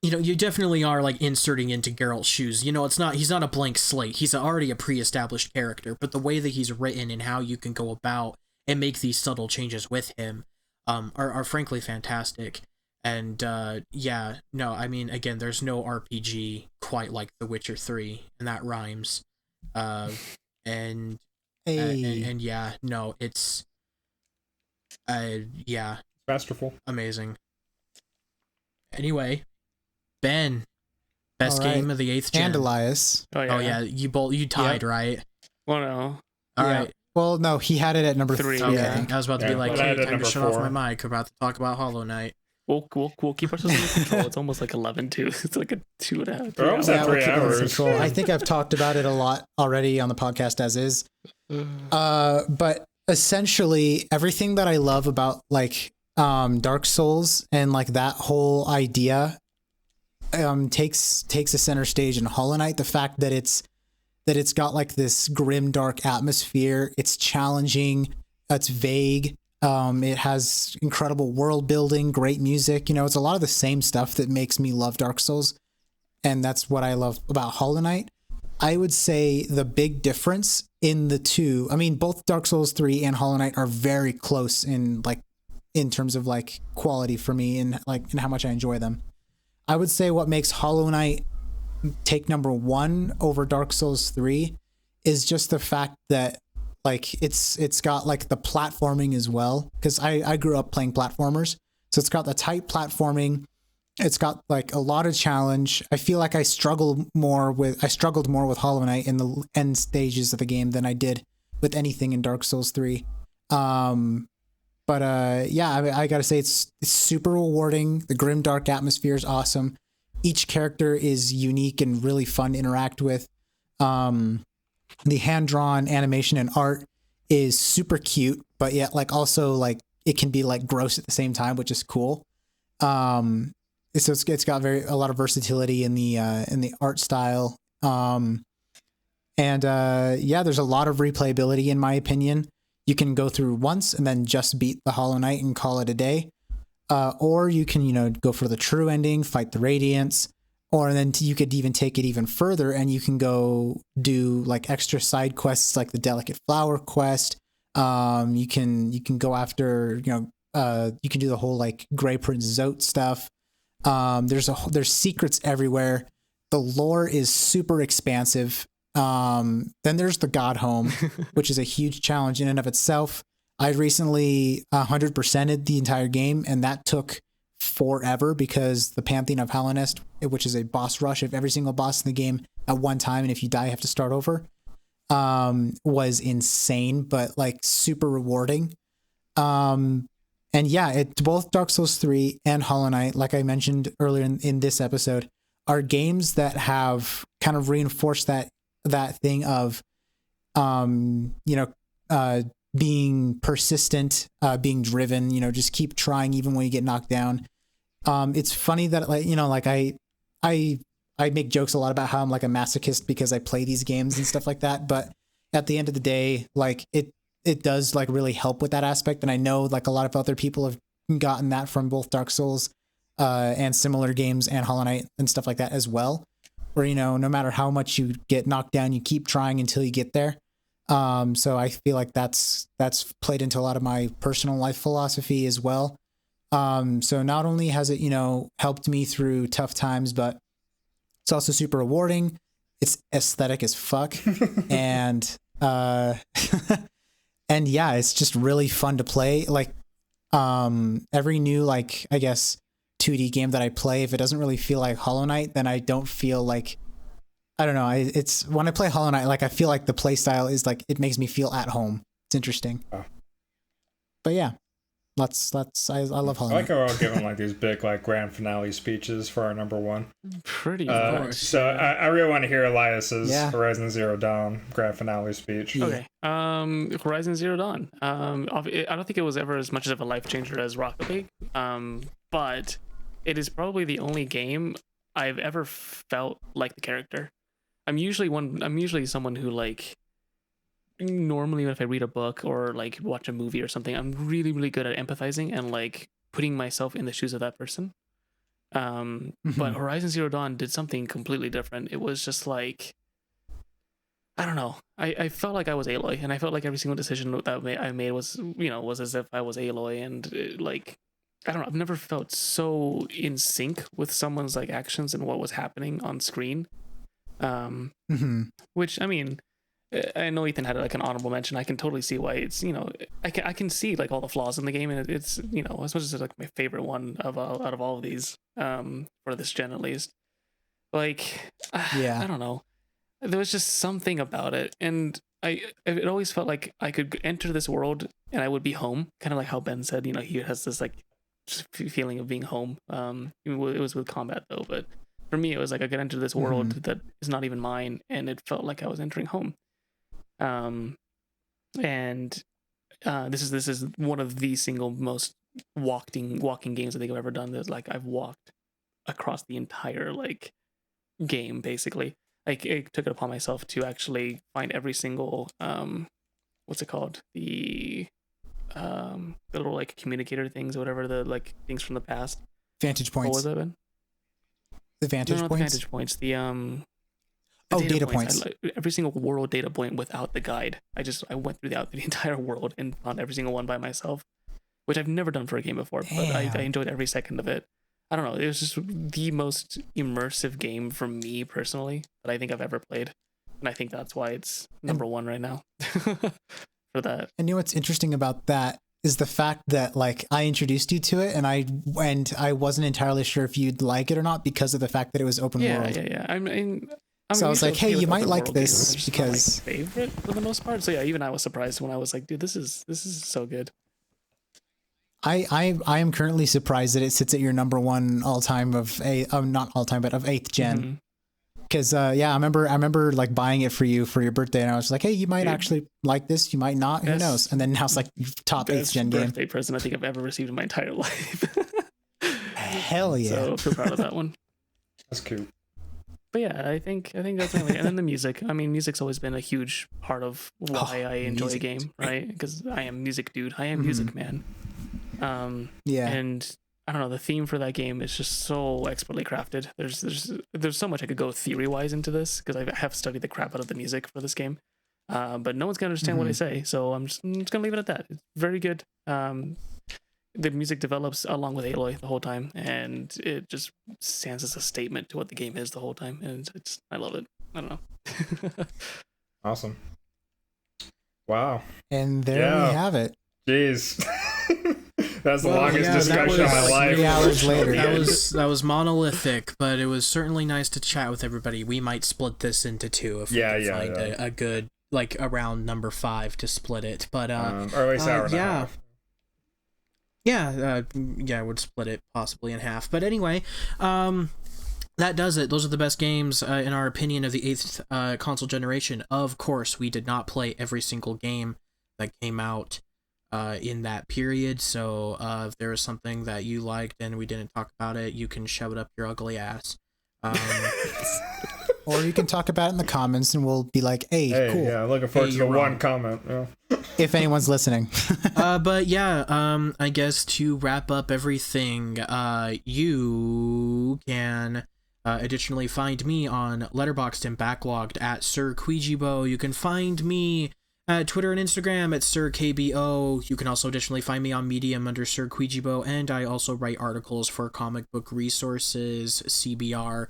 You definitely are like inserting into Geralt's shoes. He's not a blank slate. He's already a pre-established character, but the way that he's written and how you can go about and make these subtle changes with him are frankly fantastic. And I mean, again, there's no RPG quite like The Witcher 3, and that rhymes. It's masterful, amazing. Anyway, Ben, best game of the 8th gen. And Elias. Oh yeah, you tied, right? Well, no. All right. Well, no, he had it at number 3. Okay. Yeah. I was about to be like, hey, time to shut off my mic. We're about to talk about Hollow Knight. We'll keep ourselves under control. It's almost like 11 too. It's like a 2.5. We're almost at 3 hours. I think I've talked about it a lot already on the podcast as is. But essentially, everything that I love about like Dark Souls and like that whole idea takes a center stage in Hollow Knight. The fact that it's got like this grim, dark atmosphere. It's challenging. It's vague. It has incredible world building, great music. It's a lot of the same stuff that makes me love Dark Souls, and that's what I love about Hollow Knight. I would say the big difference in the two. I mean, both Dark Souls 3 and Hollow Knight are very close in terms of like quality for me and how much I enjoy them. I would say what makes Hollow Knight take number 1 over Dark Souls 3 is just the fact that like it's got like the platforming as well, because I grew up playing platformers, so it's got the tight platforming. It's got like a lot of challenge. I feel like I struggled more with Hollow Knight in the end stages of the game than I did with anything in Dark Souls 3. But I gotta say it's super rewarding. The grim dark atmosphere is awesome. Each character is unique and really fun to interact with. The hand-drawn animation and art is super cute, but yet like also like it can be like gross at the same time, which is cool. So it's got a lot of versatility in the art style. There's a lot of replayability in my opinion. You can go through once and then just beat the Hollow Knight and call it a day. Or you can, go for the true ending, fight the Radiance, or then you could even take it even further and you can go do like extra side quests like the Delicate Flower quest. You can go after, you can do the whole like Grey Prince Zote stuff. There's secrets everywhere. The lore is super expansive. Then there's the God Home, which is a huge challenge in and of itself. I recently 100%ed the entire game, and that took forever because the Pantheon of Hallownest, which is a boss rush of every single boss in the game at one time, and if you die, you have to start over, was insane, but like super rewarding. Both Dark Souls 3 and Hollow Knight, like I mentioned earlier in this episode, are games that have kind of reinforced that thing of, being persistent, being driven, you know, just keep trying even when you get knocked down. It's funny that like, you know, like I make jokes a lot about how I'm like a masochist because I play these games and stuff like that. But at the end of the day, like it does like really help with that aspect. And I know like a lot of other people have gotten that from both Dark Souls and similar games and Hollow Knight and stuff like that as well, where, you know, no matter how much you get knocked down, you keep trying until you get there. So I feel like that's played into a lot of my personal life philosophy as well. So not only has it, you know, helped me through tough times, but it's also super rewarding. It's aesthetic as fuck. and and yeah, it's just really fun to play. Like every new, like, I guess 2D game that I play, if it doesn't really feel like Hollow Knight, then I don't feel like, I don't know. It's when I play Hollow Knight, like I feel like the play style is like, it makes me feel at home. It's interesting. Oh. But yeah, I love Hollow Knight. I like how we're all giving like these big like grand finale speeches for our number one. Pretty much. So I really want to hear Elias's Horizon Zero Dawn grand finale speech. Okay. Horizon Zero Dawn. I don't think it was ever as much of a life changer as Rocket League. But it is probably the only game I've ever felt like the character. I'm usually someone who like normally if I read a book or like watch a movie or something, I'm really, really good at empathizing and like putting myself in the shoes of that person. But Horizon Zero Dawn did something completely different. It was just like, I don't know. I felt like I was Aloy, and I felt like every single decision that I made was, you know, was as if I was Aloy, and like, I don't know. I've never felt so in sync with someone's like actions and what was happening on screen. Which, I mean, I know Ethan had like an honorable mention. I can totally see why it's, you know, I can see like all the flaws in the game, and it's, you know, as much as it's like my favorite one out of all of these, for this gen at least. Like, I don't know. There was just something about it, and it always felt like I could enter this world and I would be home, kind of like how Ben said, you know, he has this like feeling of being home. It was with combat though, but for me it was like I could enter this world that is not even mine, and it felt like I was entering home. And this is one of the single most walking games I think I've ever done. That like I've walked across the entire like game basically. Like I took it upon myself to actually find every single what's it called, the little like communicator things or whatever, the like things from the past. Vantage points. What was that, Ben? The vantage points. The vantage points. The data points. Every single world data point without the guide. I went through the entire world and found every single one by myself, which I've never done for a game before. But I enjoyed every second of it. I don't know. It was just the most immersive game for me personally that I think I've ever played, and I think that's why it's number one right now. For that. And you know what's interesting about that is the fact that like I introduced you to it, and I wasn't entirely sure if you'd like it or not because of the fact that it was open world. Yeah. I mean, so I was like, hey, you might like this because my favorite for the most part. So yeah, even I was surprised when I was like, dude, this is so good. I am currently surprised that it sits at your number one all time of not all time, but of 8th gen. Because I remember like buying it for you for your birthday, and I was like, hey, you might actually like this, you might not, who knows? And then now it's like top 8th gen game. Birthday present I think I've ever received in my entire life. Hell yeah! So I feel proud of that one. That's cool. But yeah, I think that's really, and then the music. I mean, music's always been a huge part of why I enjoy a game, right? Because I am music dude. I am music man. And I don't know, the theme for that game is just so expertly crafted. There's so much I could go theory wise into this because I have studied the crap out of the music for this game, but no one's gonna understand what I say, so I'm just gonna leave it at that. It's very good. The music develops along with Aloy the whole time, and it just stands as a statement to what the game is the whole time, and I love it. I don't know. Awesome. Wow. And there we have it. Jeez. That's the longest discussion of my life. 3 hours later. That was monolithic, but it was certainly nice to chat with everybody. We might split this into two if we can find a good, like, around number 5 to split it. But or at least hour and a half. Yeah, I would split it possibly in half. But anyway, that does it. Those are the best games, in our opinion, of the 8th console generation. Of course, we did not play every single game that came out in that period. So if there was something that you liked and we didn't talk about it, you can shove it up your ugly ass. Or you can talk about it in the comments and we'll be like, hey cool. Yeah, looking forward to the one comment. Yeah. If anyone's listening. But yeah, I guess to wrap up everything, you can additionally find me on Letterboxd and Backlogged at Sir Queejibo. You can find me at Twitter and Instagram at Sir KBO. You can also additionally find me on Medium under Sir Queejibo, and I also write articles for Comic Book Resources, CBR.com.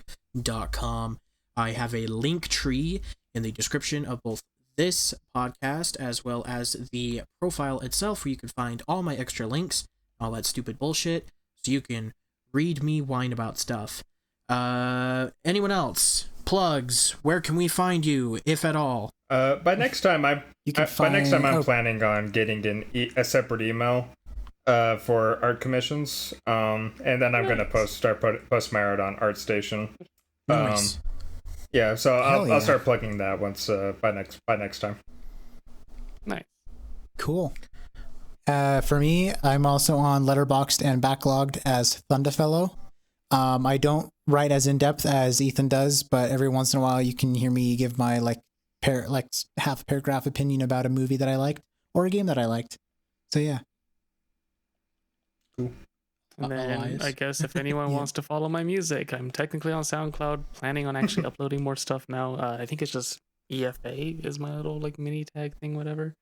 I have a link tree in the description of both this podcast as well as the profile itself, where you can find all my extra links, all that stupid bullshit, so you can read me whine about stuff. Anyone else? Plugs? Where can we find you, if at all? By next time I'm planning on getting a separate email for art commissions, and then I'm gonna start post my art on ArtStation. Nice. Yeah, so I'll start plugging that once by next time. Nice. Cool. For me, I'm also on Letterboxd and Backlogged as Thunderfellow. I don't write as in depth as Ethan does, but every once in a while you can hear me give my half paragraph opinion about a movie that I liked or a game that I liked. So yeah. Cool. And then I guess if anyone wants to follow my music, I'm technically on SoundCloud, planning on actually uploading more stuff now. I think it's just EFA is my little mini tag thing, whatever.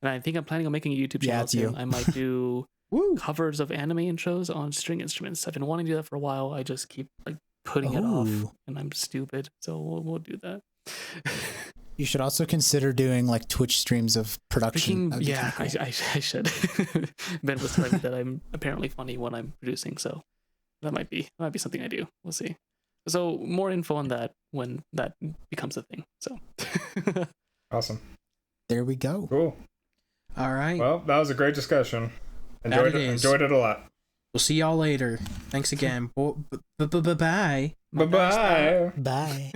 And I think I'm planning on making a YouTube channel soon. I might do covers of anime intros on string instruments. I've been wanting to do that for a while. I just keep putting it off, and I'm stupid. So we'll do that. You should also consider doing Twitch streams of production. Yeah, cool. I should. Ben was telling me that I'm apparently funny when I'm producing, so that might be something I do. We'll see. So more info on that when that becomes a thing. So awesome. There we go. Cool. All right. Well, that was a great discussion. Enjoyed it a lot. We'll see y'all later. Thanks again. Bye. Bye-bye. Bye.